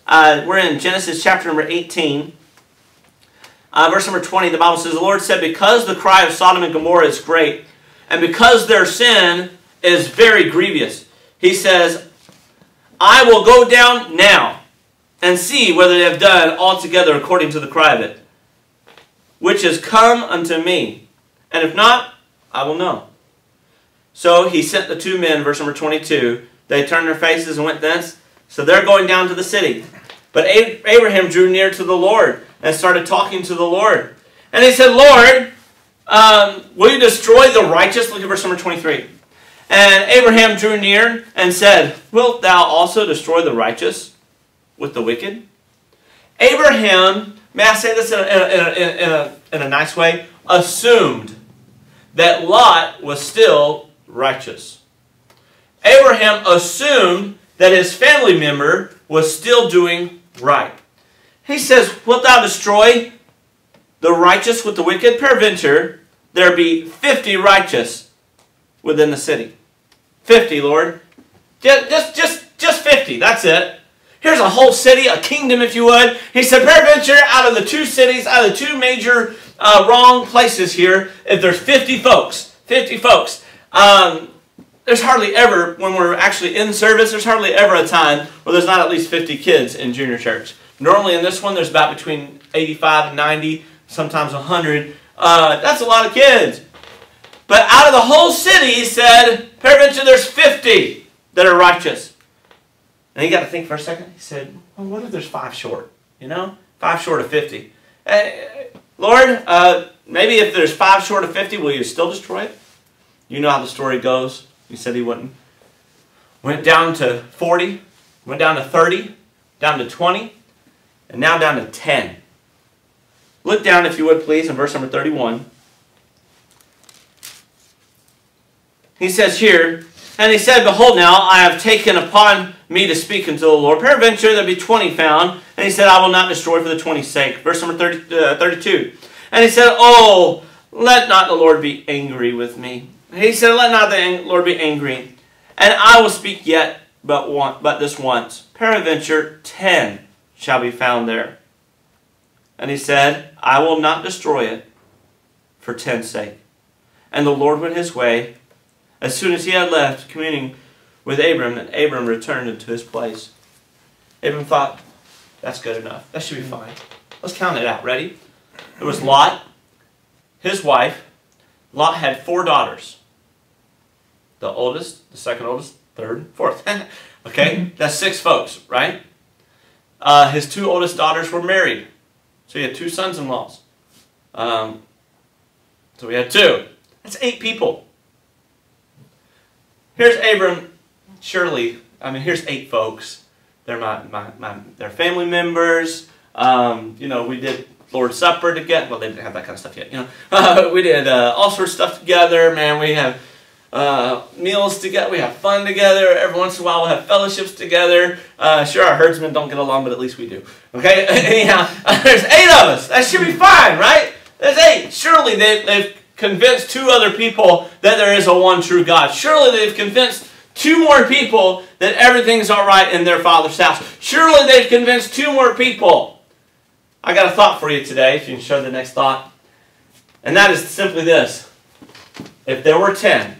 We're in Genesis chapter number 18. Verse number 20, the Bible says, the Lord said, because the cry of Sodom and Gomorrah is great, and because their sin is very grievous, he says, I will go down now and see whether they have done altogether according to the cry of it, which is come unto me. And if not, I will know. So he sent the two men, verse number 22. They turned their faces and went thence. So they're going down to the city. But Abraham drew near to the Lord and started talking to the Lord. And he said, Lord, will you destroy the righteous? Look at verse number 23. And Abraham drew near and said, wilt thou also destroy the righteous with the wicked? Abraham, may I say this in a nice way, assumed that Lot was still righteous. Abraham assumed that his family member was still doing right. He says, wilt thou destroy the righteous with the wicked? Peradventure, there be 50 righteous within the city. 50, Lord. Just 50, that's it. Here's a whole city, a kingdom, if you would. He said, peradventure, out of the two cities, out of the two major wrong places here, if there's 50 folks, there's hardly ever, when we're actually in service, there's hardly ever a time where there's not at least 50 kids in junior church. Normally in this one, there's about between 85 and 90, sometimes 100. That's a lot of kids. But out of the whole city, he said, peradventure, there's 50 that are righteous. And he got to think for a second. He said, well, what if there's 5 short? You know, 5 short of 50. Lord, maybe if there's 5 short of 50, will you still destroy it? You know how the story goes. He said he wouldn't. Went down to 40, went down to 30, down to 20, and now down to 10. Look down, if you would, please, in verse number 31. He says here, and he said, behold now, I have taken upon me to speak unto the Lord. Peradventure there be 20 found. And he said, I will not destroy for the 20's sake. Verse number 32. And he said, oh, let not the Lord be angry with me. He said, let not the Lord be angry. And I will speak yet but this once. Peradventure 10 shall be found there. And he said, I will not destroy it for 10's sake. And the Lord went his way. As soon as he had left communing with Abram, and Abram returned into his place. Abram thought, that's good enough. That should be fine. Let's count it out. Ready? There was Lot, his wife. Lot had 4 daughters. The oldest, the second oldest, third, fourth. Okay? That's 6 folks, right? His 2 oldest daughters were married. So he had 2 sons-in-laws. So we had 2. That's 8 people. Here's Abram. Surely, I mean, here's 8 folks. They're they're family members. You know, we did Lord's Supper together. Well, they didn't have that kind of stuff yet. You know, we did all sorts of stuff together. Man, we have meals together. We have fun together. Every once in a while we'll have fellowships together. Sure, our herdsmen don't get along, but at least we do. Okay? Anyhow, there's 8 of us. That should be fine, right? There's 8. Surely they've convinced 2 other people that there is a one true God. Surely they've convinced 2 more people that everything's all right in their Father's house. Surely they've convinced 2 more people. I got a thought for you today, if you can show the next thought. And that is simply this. If there were 10,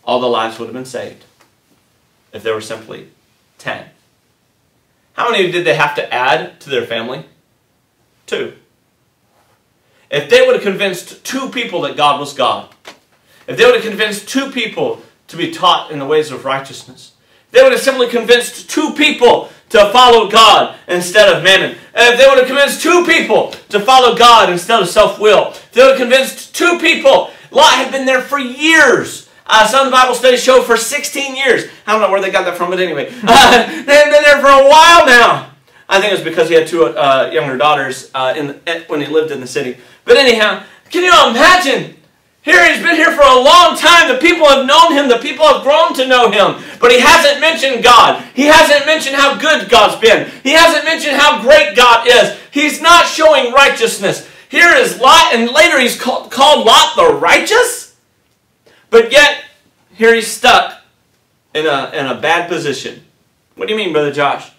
all the lives would have been saved. If there were simply 10. How many did they have to add to their family? 2. If they would have convinced 2 people that God was God, if they would have convinced 2 people to be taught in the ways of righteousness, if they would have simply convinced 2 people to follow God instead of mammon, if they would have convinced 2 people to follow God instead of self-will, if they would have convinced 2 people, Lot had been there for years. Some of the Bible studies show for 16 years. I don't know where they got that from, but anyway. They had been there for a while now. I think it was because he had 2 younger daughters when he lived in the city. But anyhow, can you imagine? Here he's been here for a long time. The people have known him. The people have grown to know him. But he hasn't mentioned God. He hasn't mentioned how good God's been. He hasn't mentioned how great God is. He's not showing righteousness. Here is Lot, and later he's called Lot the righteous? But yet, here he's stuck in a bad position. What do you mean, Brother Josh?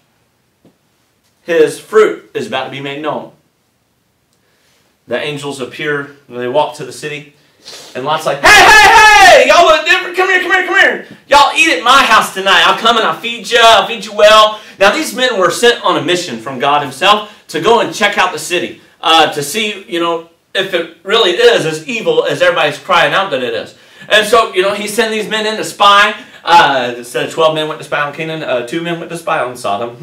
His fruit is about to be made known. The angels appear, and they walk to the city, and Lot's like, hey, y'all look different, come here. Y'all eat at my house tonight. I'll come and I'll feed you well. Now these men were sent on a mission from God himself to go and check out the city, to see, if it really is as evil as everybody's crying out that it is. And so, he sent these men in to spy. Instead of 12 men went to spy on Canaan, 2 men went to spy on Sodom.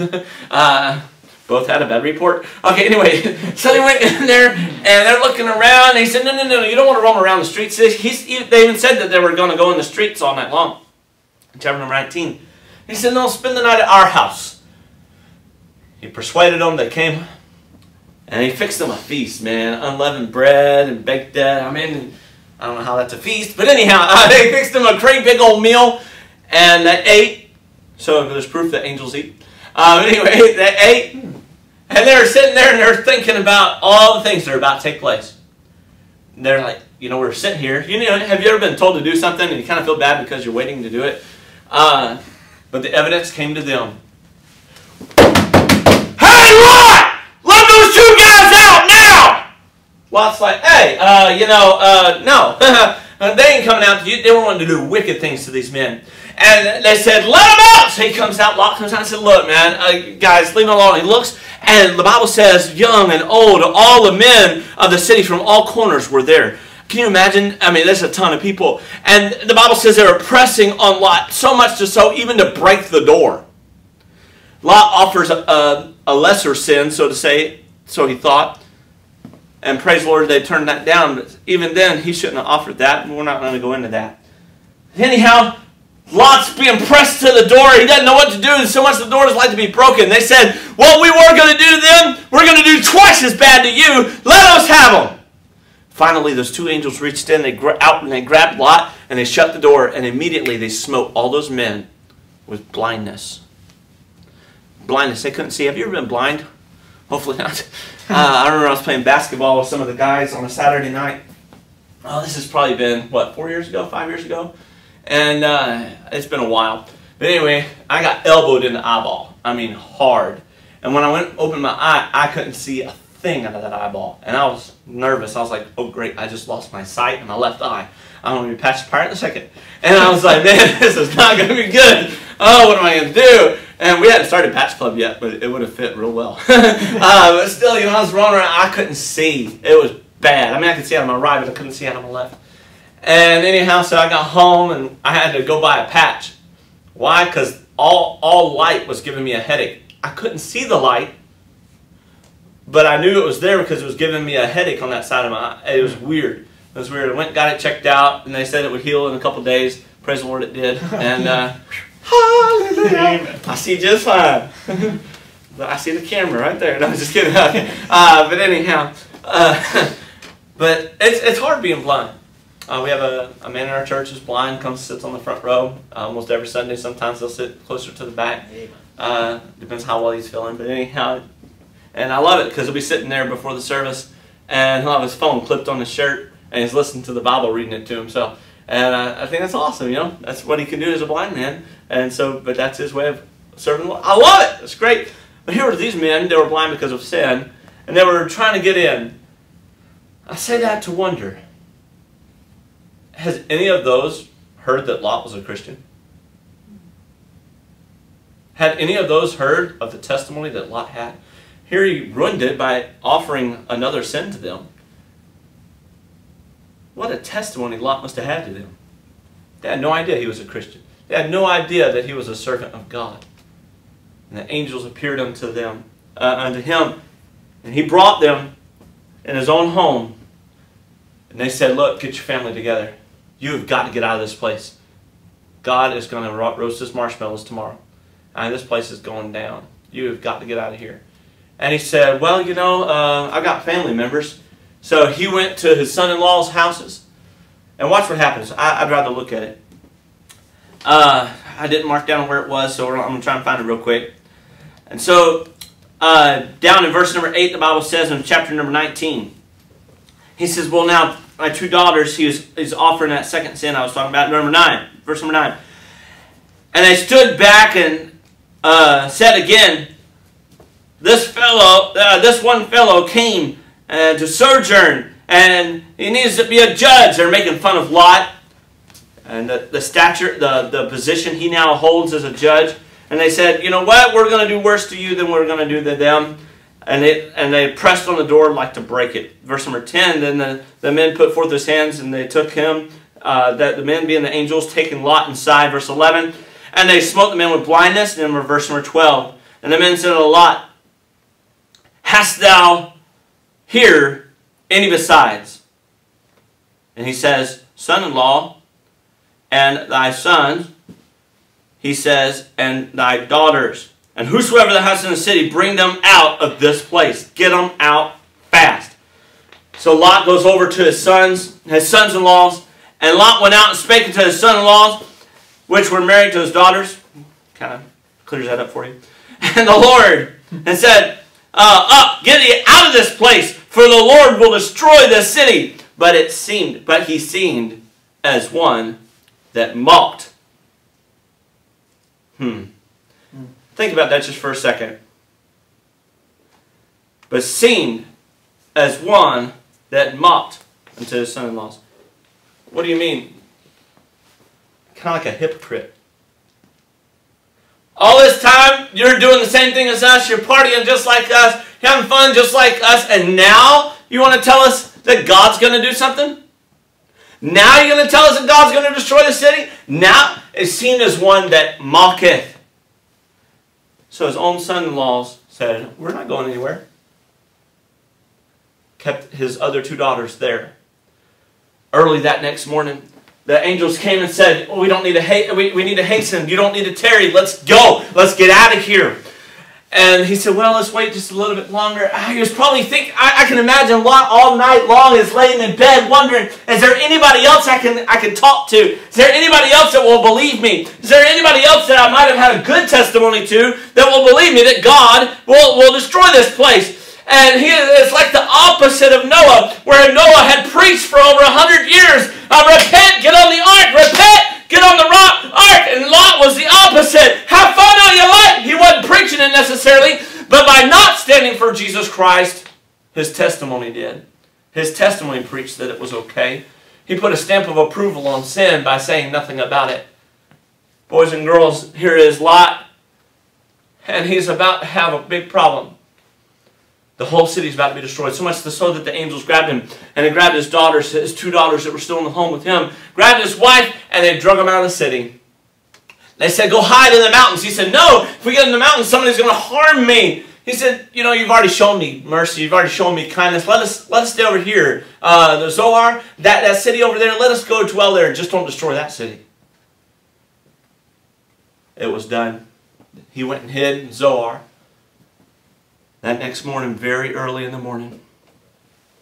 Both had a bad report. Okay, anyway, so they went in there, and they're looking around. They said, no, you don't want to roam around the streets. They even said that they were going to go in the streets all night long. In chapter number 19. He said, no, spend the night at our house. He persuaded them. They came, and he fixed them a feast, man. Unleavened bread and baked that. I don't know how that's a feast, but anyhow, they fixed them a great big old meal, and they ate. So there's proof that angels eat. Anyway, they ate, and they were sitting there, and they're thinking about all the things that are about to take place. And they're like, we're sitting here. Have you ever been told to do something, and you kind of feel bad because you're waiting to do it? But the evidence came to them. Hey, Lot! Let those 2 guys out now! Lot's like, hey, no. They ain't coming out to you. They were wanting to do wicked things to these men. And they said, let him out! So he comes out, Lot comes out and said, look, man, guys, leave him alone. He looks, and the Bible says, young and old, all the men of the city from all corners were there. Can you imagine? There's a ton of people. And the Bible says they were pressing on Lot, so much so even to break the door. Lot offers a lesser sin, so to say, so he thought. And praise the Lord, they turned that down. But even then, he shouldn't have offered that. We're not going to go into that. Anyhow, Lot's being pressed to the door. He doesn't know what to do. So much the door is like to be broken. They said, what we were going to do to them, we're going to do twice as bad to you. Let us have them. Finally, those 2 angels reached in. They grabbed Lot, and they shut the door. And immediately, they smote all those men with blindness. Blindness. They couldn't see. Have you ever been blind? Hopefully not. I remember I was playing basketball with some of the guys on a Saturday night. Oh, this has probably been, 4 years ago, 5 years ago? And it's been a while. But anyway, I got elbowed in the eyeball. Hard. And when I went to open my eye, I couldn't see a thing out of that eyeball. And I was nervous. I was like, oh great, I just lost my sight in my left eye. I'm going to be patched apart in a second. And I was like, man, this is not going to be good. Oh, what am I going to do? And we hadn't started Patch Club yet, but it would have fit real well. But still, I was rolling around. I couldn't see. It was bad. I could see out of my right, but I couldn't see out of my left. And anyhow, so I got home, and I had to go buy a patch. Why? Because all light was giving me a headache. I couldn't see the light, but I knew it was there because it was giving me a headache on that side of my eye. It was weird. It was weird. I went and got it checked out, and they said it would heal in a couple days. Praise the Lord, it did. And hallelujah. I see just fine. I see the camera right there. No, I'm just kidding. But anyhow, but it's hard being blind. We have a man in our church who's blind, comes sits on the front row almost every Sunday. Sometimes they'll sit closer to the back. Depends how well he's feeling. But anyhow, and I love it because he'll be sitting there before the service and he'll have his phone clipped on his shirt and he's listening to the Bible, reading it to himself. And I think that's awesome, you know. That's what he can do as a blind man. And so, but that's his way of serving the Lord. I love it. It's great. But here were these men. They were blind because of sin. And they were trying to get in. I say that to wonder. Has any of those heard that Lot was a Christian? Had any of those heard of the testimony that Lot had? Here he ruined it by offering another sin to them. What a testimony Lot must have had to them. They had no idea he was a Christian. They had no idea that he was a servant of God. And the angels appeared unto him, and he brought them in his own home. And they said, look, get your family together. You have got to get out of this place. God is going to roast his marshmallows tomorrow. And this place is going down. You have got to get out of here. And he said, well, you know, I got family members. So he went to his son-in-law's houses. And watch what happens. I'd rather look at it. I didn't mark down where it was, so I'm going to try and find it real quick. And so, down in verse number 8, the Bible says in chapter number 19, he says, well, now, my two daughters, he's offering that second sin I was talking about, verse number 9. And they stood back and said again, this one fellow came to sojourn, and he needs to be a judge. They're making fun of Lot and the stature, the position he now holds as a judge. And they said, you know what? We're going to do worse to you than we're going to do to them. And they pressed on the door like to break it. Verse number 10, then the men put forth his hands, and they took him, that the men being the angels, taking Lot inside. Verse 11, and they smote the men with blindness. And then verse number 12, and the men said to Lot, hast thou here any besides? And he says, son-in-law, and thy sons, he says, and thy daughters, and whosoever that has in the city, bring them out of this place. Get them out fast. So Lot goes over to his sons-in-laws, and Lot went out and spake unto his son-in-laws, which were married to his daughters. Kind of clears that up for you. And the Lord, and said, up, get ye out of this place, for the Lord will destroy this city. But he seemed as one that mocked. Think about that just for a second. But seemed as one that mocked unto his son-in-laws. What do you mean? Kind of like a hypocrite. All this time, you're doing the same thing as us. You're partying just like us. You're having fun just like us. And now you want to tell us that God's going to do something? Now you're going to tell us that God's going to destroy the city? Now it's seen as one that mocketh. So his own son-in-laws said, we're not going anywhere. Kept his other two daughters there. Early that next morning, the angels came and said, oh, we need to hasten. You don't need to tarry. Let's go. Let's get out of here. And he said, well, let's wait just a little bit longer. He was probably thinking, I can imagine Lot all night long is laying in bed wondering, is there anybody else I can talk to? Is there anybody else that will believe me? Is there anybody else that I might have had a good testimony to that will believe me that God will destroy this place? And it's like the opposite of Noah, where Noah had preached for over 100 years. Repent, get on the ark, repent, get on the ark. And Lot was the opposite. Have fun all you like. He wasn't preaching it necessarily, but by not standing for Jesus Christ, his testimony did. His testimony preached that it was okay. He put a stamp of approval on sin by saying nothing about it. Boys and girls, here is Lot, and he's about to have a big problem. The whole city is about to be destroyed, so much so that the angels grabbed him, and they grabbed his daughters, his two daughters that were still in the home with him, grabbed his wife, and they drug him out of the city. They said, go hide in the mountains. He said, no, if we get in the mountains, somebody's going to harm me. He said, you know, you've already shown me mercy. You've already shown me kindness. Let us stay over here. The Zoar, that city over there, let us go dwell there. Just don't destroy that city. It was done. He went and hid in Zoar. That next morning, very early in the morning,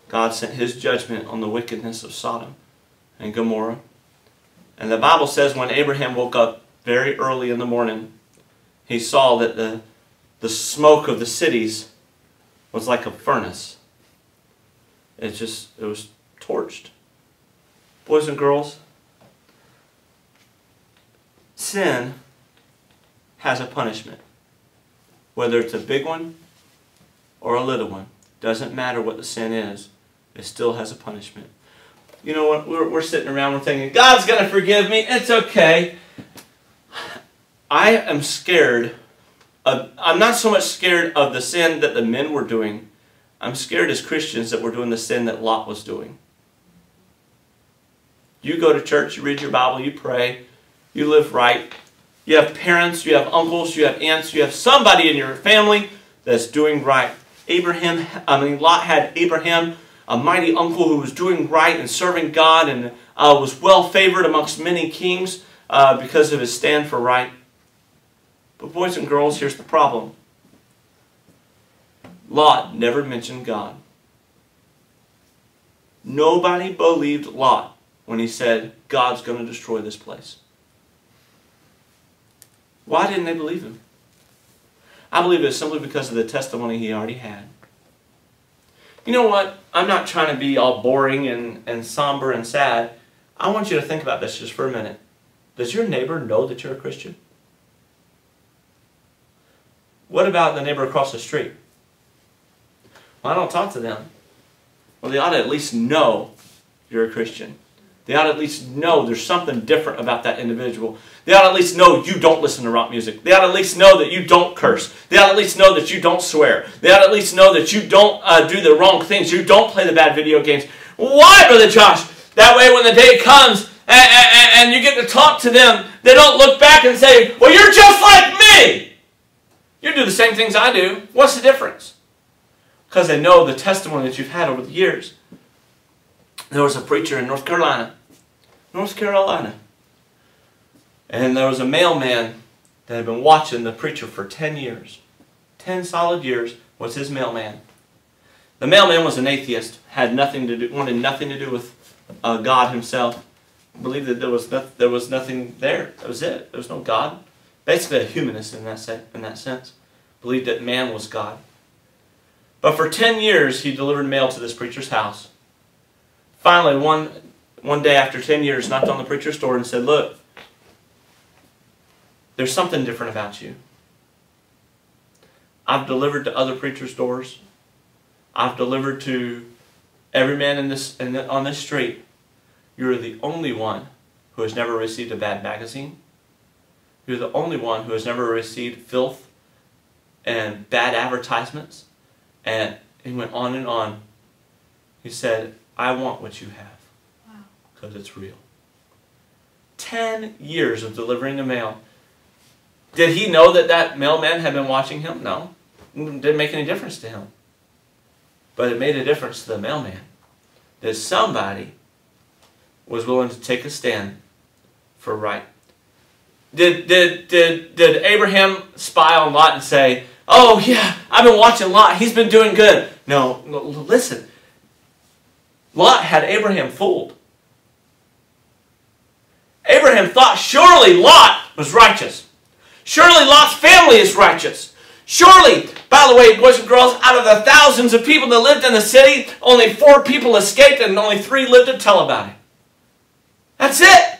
God sent his judgment on the wickedness of Sodom and Gomorrah. And the Bible says when Abraham woke up very early in the morning, he saw that the smoke of the cities was like a furnace. It was torched. Boys and girls, sin has a punishment. Whether it's a big one or a little one, doesn't matter what the sin is, it still has a punishment. You know what? We're sitting around, we're thinking, God's going to forgive me. It's okay. I am scared. I'm not so much scared of the sin that the men were doing. I'm scared as Christians that we're doing the sin that Lot was doing. You go to church, you read your Bible, you pray, you live right. You have parents, you have uncles, you have aunts, you have somebody in your family that's doing right. Lot had Abraham, a mighty uncle who was doing right and serving God and was well favored amongst many kings because of his stand for right. But boys and girls, here's the problem. Lot never mentioned God. Nobody believed Lot when he said, God's going to destroy this place. Why didn't they believe him? I believe it's simply because of the testimony he already had. You know what? I'm not trying to be all boring and somber and sad. I want you to think about this just for a minute. Does your neighbor know that you're a Christian? What about the neighbor across the street? Well, I don't talk to them. Well, they ought to at least know you're a Christian. They ought to at least know there's something different about that individual. They ought to at least know you don't listen to rock music. They ought to at least know that you don't curse. They ought to at least know that you don't swear. They ought to at least know that you don't do the wrong things. You don't play the bad video games. Why, Brother Josh? That way when the day comes and you get to talk to them, they don't look back and say, well, you're just like me. You do the same things I do. What's the difference? Because they know the testimony that you've had over the years. There was a preacher in North Carolina. And there was a mailman that had been watching the preacher for 10 years. 10 solid years was his mailman. The mailman was an atheist, wanted nothing to do with God himself. Believed that there was nothing there. That was it. There was no God. Basically a humanist in that sense. Believed that man was God. But for 10 years he delivered mail to this preacher's house. Finally, one day after 10 years, knocked on the preacher's door and said, look, there's something different about you. I've delivered to other preachers' doors. I've delivered to every man on this street. You're the only one who has never received a bad magazine. You're the only one who has never received filth and bad advertisements. And he went on and on. He said, I want what you have. Wow. Because it's real. 10 years of delivering the mail. Did he know that that mailman had been watching him? No. It didn't make any difference to him. But it made a difference to the mailman. That somebody was willing to take a stand for right. Did Abraham spy on Lot and say, oh yeah, I've been watching Lot, he's been doing good? No, listen. Lot had Abraham fooled. Abraham thought surely Lot was righteous. Surely Lot's family is righteous. Surely, by the way, boys and girls, out of the thousands of people that lived in the city, only 4 people escaped and only 3 lived to tell about it. That's it.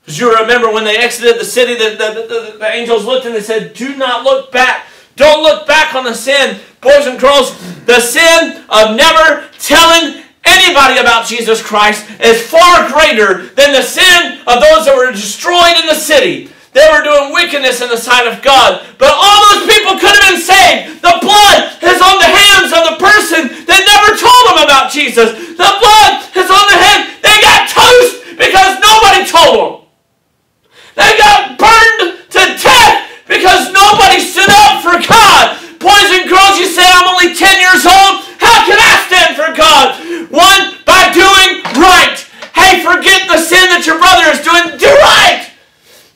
Because you remember when they exited the city, the angels looked and they said, do not look back. Don't look back on the sin. Boys and girls, the sin of never telling anybody about Jesus Christ is far greater than the sin of those that were destroyed in the city. They were doing wickedness in the sight of God. But all those people could have been saved. The blood is on the hands of the person that never told them about Jesus. The blood is on the hand. They got toast because nobody told them. They got burned to death because nobody stood up for God. Boys and girls, you say, I'm only 10 years old. How can I stand for God? 1, by doing right. Hey, forget the sin that your brother is doing. Do right.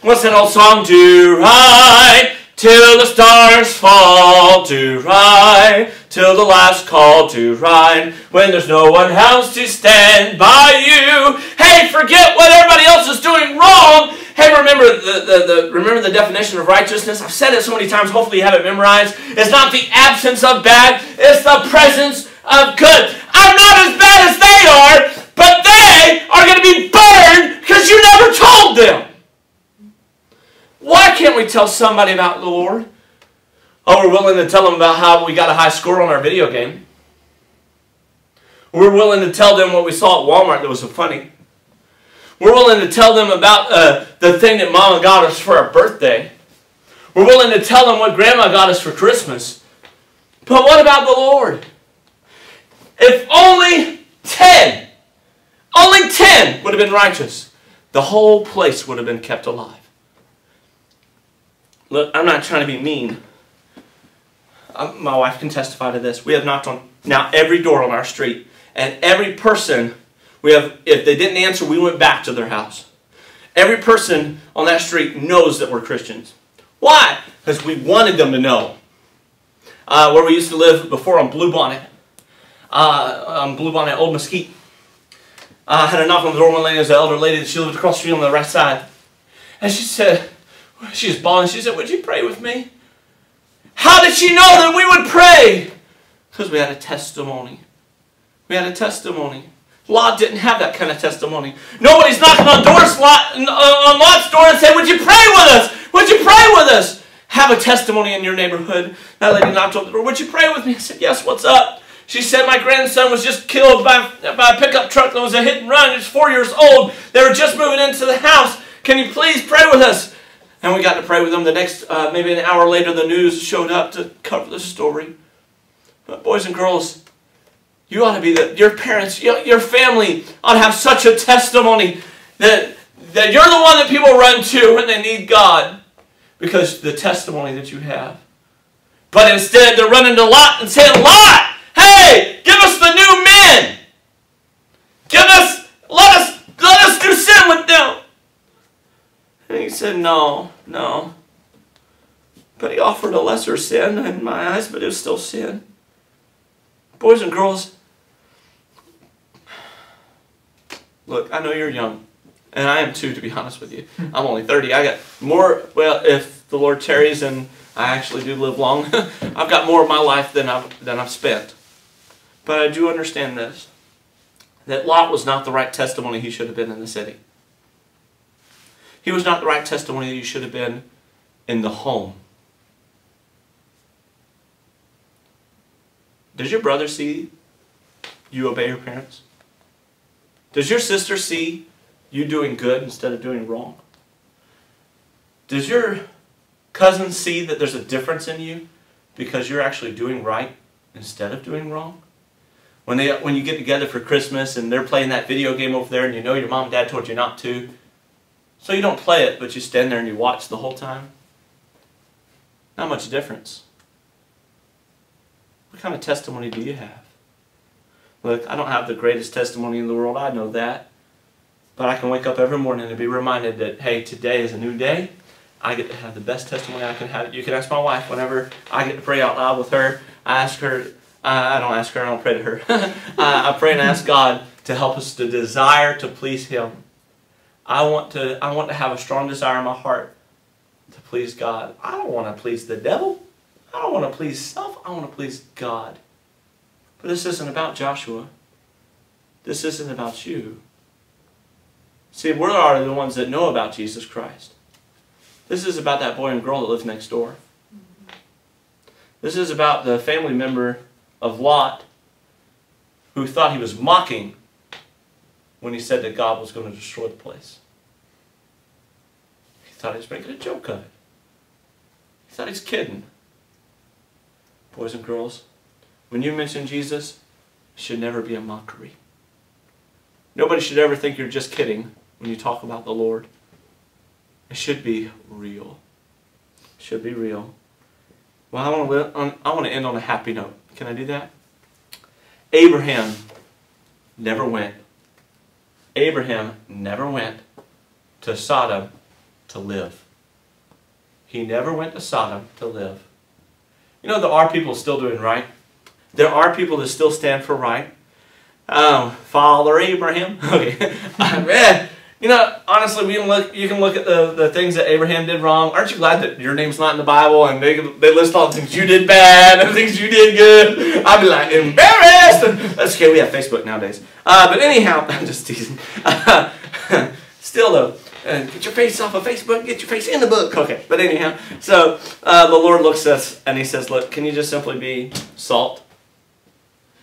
What's that old song? Do right till the stars fall. Do right till the last call to ride, when there's no one else to stand by you. Hey, forget what everybody else is doing wrong. Hey, remember the definition of righteousness? I've said it so many times, hopefully you have it memorized. It's not the absence of bad, it's the presence of good. I'm not as bad as they are, but they are going to be burned because you never told them. Why can't we tell somebody about the Lord? Oh, we're willing to tell them about how we got a high score on our video game. We're willing to tell them what we saw at Walmart that was so funny. We're willing to tell them about the thing that Mama got us for our birthday. We're willing to tell them what Grandma got us for Christmas. But what about the Lord? If only 10 would have been righteous, the whole place would have been kept alive. Look, I'm not trying to be mean. My wife can testify to this. We have knocked on now every door on our street, and every person if they didn't answer, we went back to their house. Every person on that street knows that we're Christians. Why? Because we wanted them to know. Where we used to live before on Bluebonnet, Old Mesquite. I had a knock on the door one lady, it was an elder lady, she lived across the street on the right side. And she said, she was bawling, she said, would you pray with me? How did she know that we would pray? Because we had a testimony. We had a testimony. Lot didn't have that kind of testimony. Nobody's knocking on Lot's door and saying, would you pray with us? Would you pray with us? Have a testimony in your neighborhood. That lady knocked on the door. Would you pray with me? I said, yes, what's up? She said, my grandson was just killed by a pickup truck that was a hit and run. He was 4 years old. They were just moving into the house. Can you please pray with us? And we got to pray with them. The next, maybe an hour later, the news showed up to cover the story. But boys and girls, you ought to be your parents, your family ought to have such a testimony that you're the one that people run to when they need God because the testimony that you have. But instead, they're running to Lot and saying, Lot, hey, give us the new men. Let us do sin with them. And he said, no. But he offered a lesser sin in my eyes, but it was still sin. Boys and girls, look, I know you're young, and I am too, to be honest with you. I'm only 30. I got more, well, if the Lord tarries and I actually do live long, I've got more of my life than I've spent. But I do understand this, that Lot was not the right testimony he should have been in the city. He was not the right testimony that he should have been in the home. Does your brother see you obey your parents? Does your sister see you doing good instead of doing wrong? Does your cousin see that there's a difference in you because you're actually doing right instead of doing wrong? When you get together for Christmas and they're playing that video game over there and you know your mom and dad told you not to, so you don't play it, but you stand there and you watch the whole time? Not much difference. What kind of testimony do you have? Look, I don't have the greatest testimony in the world, I know that. But I can wake up every morning and be reminded that, hey, today is a new day. I get to have the best testimony I can have. You can ask my wife whenever I get to pray out loud with her. I ask her, I don't ask her, I don't pray to her. I pray and ask God to help us to desire to please Him. I want to have a strong desire in my heart to please God. I don't want to please the devil. I don't want to please self. I want to please God. But this isn't about Joshua. This isn't about you. See, we are the ones that know about Jesus Christ. This is about that boy and girl that lives next door. This is about the family member of Lot who thought he was mocking when he said that God was going to destroy the place. He thought he was making a joke of it. He thought he's kidding. Boys and girls, when you mention Jesus, it should never be a mockery. Nobody should ever think you're just kidding when you talk about the Lord. It should be real. It should be real. Well, I want to end on a happy note. Can I do that? Abraham never went. Abraham never went to Sodom to live. He never went to Sodom to live. You know, there are people still doing right. There are people that still stand for right. Father Abraham. Okay. You know, honestly, you can look at the things that Abraham did wrong. Aren't you glad that your name's not in the Bible and they list all the things you did bad and the things you did good? I'd be like, embarrassed! That's okay, we have Facebook nowadays. But anyhow, I'm just teasing. Still though, get your face off of Facebook, get your face in the book. Okay, but anyhow, so the Lord looks at us and He says, look, can you just simply be salt?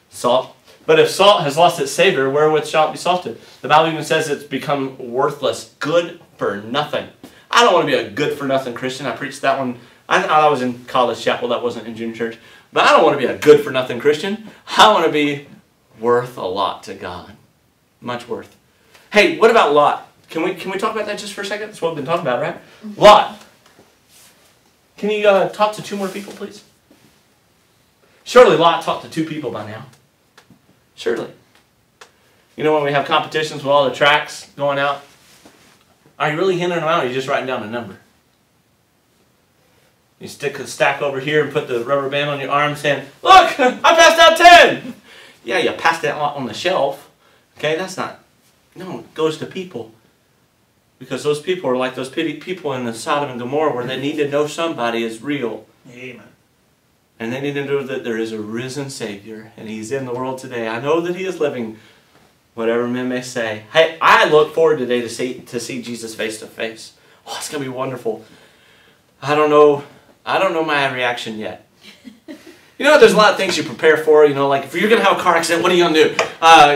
Salt. But if salt has lost its savor, wherewith shall it be salted? The Bible even says it's become worthless, good for nothing. I don't want to be a good for nothing Christian. I preached that one. I was in college chapel. That wasn't in junior church. But I don't want to be a good for nothing Christian. I want to be worth a lot to God. Much worth. Hey, what about Lot? Can we talk about that just for a second? That's what we've been talking about, right? Lot. Can you talk to 2 more people, please? Surely Lot talked to 2 people by now. Surely. You know when we have competitions with all the tracks going out? Are you really handing them out or are you just writing down a number? You stick a stack over here and put the rubber band on your arm saying, look, I passed out 10. Yeah, you passed that on the shelf. Okay, that's not, no, it goes to people. Because those people are like those people in the Sodom and Gomorrah where they need to know somebody is real. Amen. And they need to know that there is a risen Savior, and He's in the world today. I know that He is living, whatever men may say. Hey, I look forward today to see Jesus face to face. Oh, it's going to be wonderful. I don't know my reaction yet. You know, there's a lot of things you prepare for. You know, like if you're going to have a car accident, what are you going to do?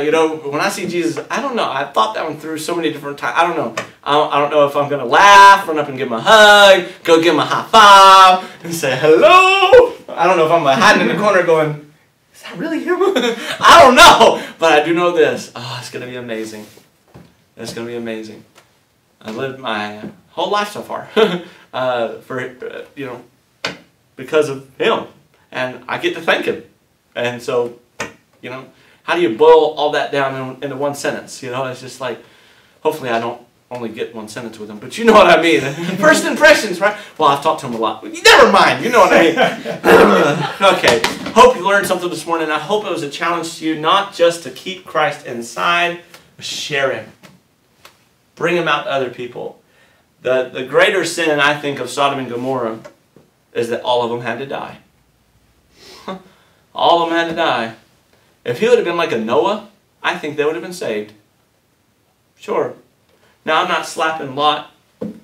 You know, when I see Jesus, I don't know. I've thought that one through so many different times. I don't know. I don't know if I'm going to laugh, run up and give him a hug, go give him a high five, and say hello. I don't know if I'm hiding in the corner going, is that really him? I don't know. But I do know this. Oh, it's going to be amazing. It's going to be amazing. I lived my whole life so far you know, because of Him. And I get to thank Him. And so, you know, how do you boil all that down into one sentence? You know, it's just like, hopefully I don't only get one sentence with Him, but you know what I mean. First impressions, right? Well, I've talked to Him a lot. Never mind, you know what I mean. Okay, hope you learned something this morning. I hope it was a challenge to you, not just to keep Christ inside, but share Him. Bring Him out to other people. The greater sin, I think, of Sodom and Gomorrah is that all of them had to die. All of them had to die. If he would have been like a Noah, I think they would have been saved. Sure. Now, I'm not slapping Lot.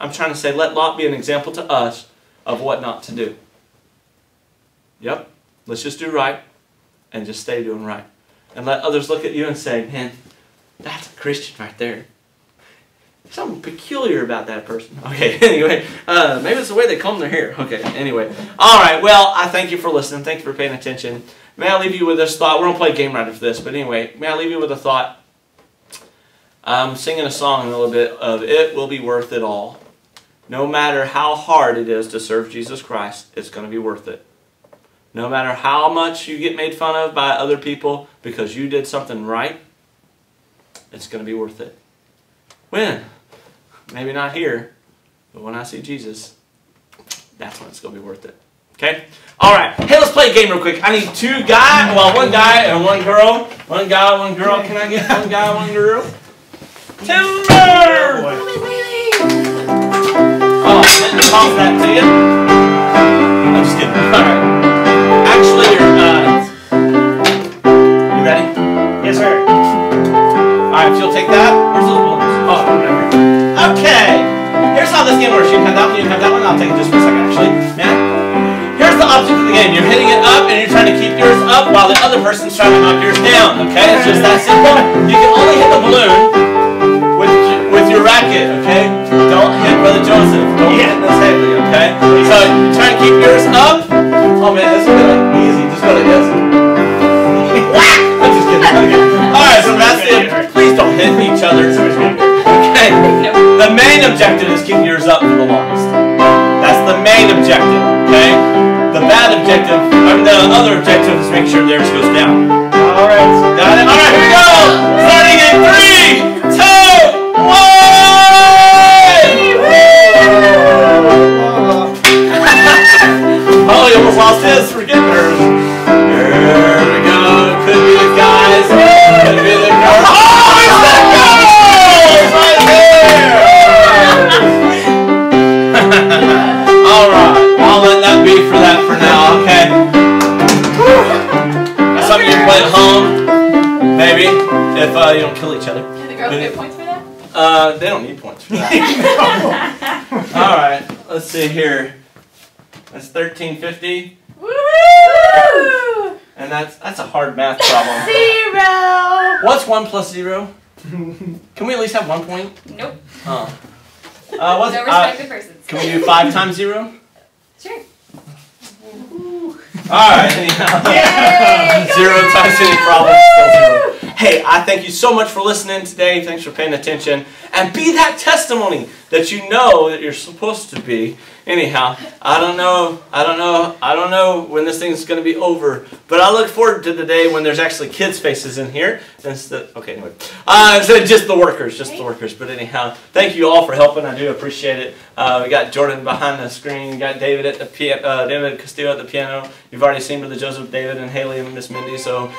I'm trying to say let Lot be an example to us of what not to do. Yep. Let's just do right and just stay doing right. And let others look at you and say, man, that's a Christian right there. Something peculiar about that person. Okay, anyway, maybe it's the way they comb their hair. Okay, anyway. All right, well, I thank you for listening. Thank you for paying attention. May I leave you with this thought? We're going to play a game right after this, but anyway, may I leave you with a thought? I'm singing a song in a little bit of It Will Be Worth It All. No matter how hard it is to serve Jesus Christ, it's going to be worth it. No matter how much you get made fun of by other people because you did something right, it's going to be worth it. When? Maybe not here, but when I see Jesus, that's when it's going to be worth it. Okay? Alright. Hey, let's play a game real quick. I need one guy and one girl. One guy, one girl. Can I get one guy, one girl? Timber! Oh, I didn't toss that to you. I'm just kidding. Alright. Actually, you ready? Yes, sir. Alright, if you'll take that. Where's those balloons? Oh, whatever. Okay. Here's how this game works. You can have that one, you can have that one. I'll take it just for a second, actually. Yeah. Here's the object of the game. You're hitting it up and you're trying to keep yours up while the other person's trying to knock yours down. Okay? It's just that simple. You can only hit the balloon with your racket, okay? Don't hit Brother Joseph. Don't hit Miss Haley, okay? So you're trying to keep yours up. Oh man, this is really easy. Just go like this. Whack! I'm just kidding. Alright, so that's it. Please don't hit each other. Okay? The main objective is keep yours up for the longest. That's the main objective, okay? The bad objective, the other objective is make sure theirs goes down. Alright, got it? Alright, here we go! Starting in 3, 2, 1! Oh, he almost lost his. Forget hers. There we go. play at home, maybe, if you don't kill each other. Can the girls get points for that? They don't need points for that. Alright, let's see here. That's 1350. Woo! And that's a hard math problem. 0! What's 1 plus 0? Can we at least have 1 point? Nope. Oh. No respected persons. Can we do 5 times 0? Sure. Alright, anyhow. Yay! 0 times any problem, still 0. Hey, I thank you so much for listening today. Thanks for paying attention. And be that testimony that you know that you're supposed to be. Anyhow, I don't know when this thing's going to be over, but I look forward to the day when there's actually kids' faces in here instead of just the workers, But anyhow, thank you all for helping. I do appreciate it. We got Jordan behind the screen. We got David at the David Castillo at the piano. You've already seen Brother Joseph, David, and Haley and Miss Mindy. So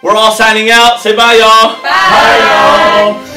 we're all signing out. Say bye, y'all. Bye, y'all.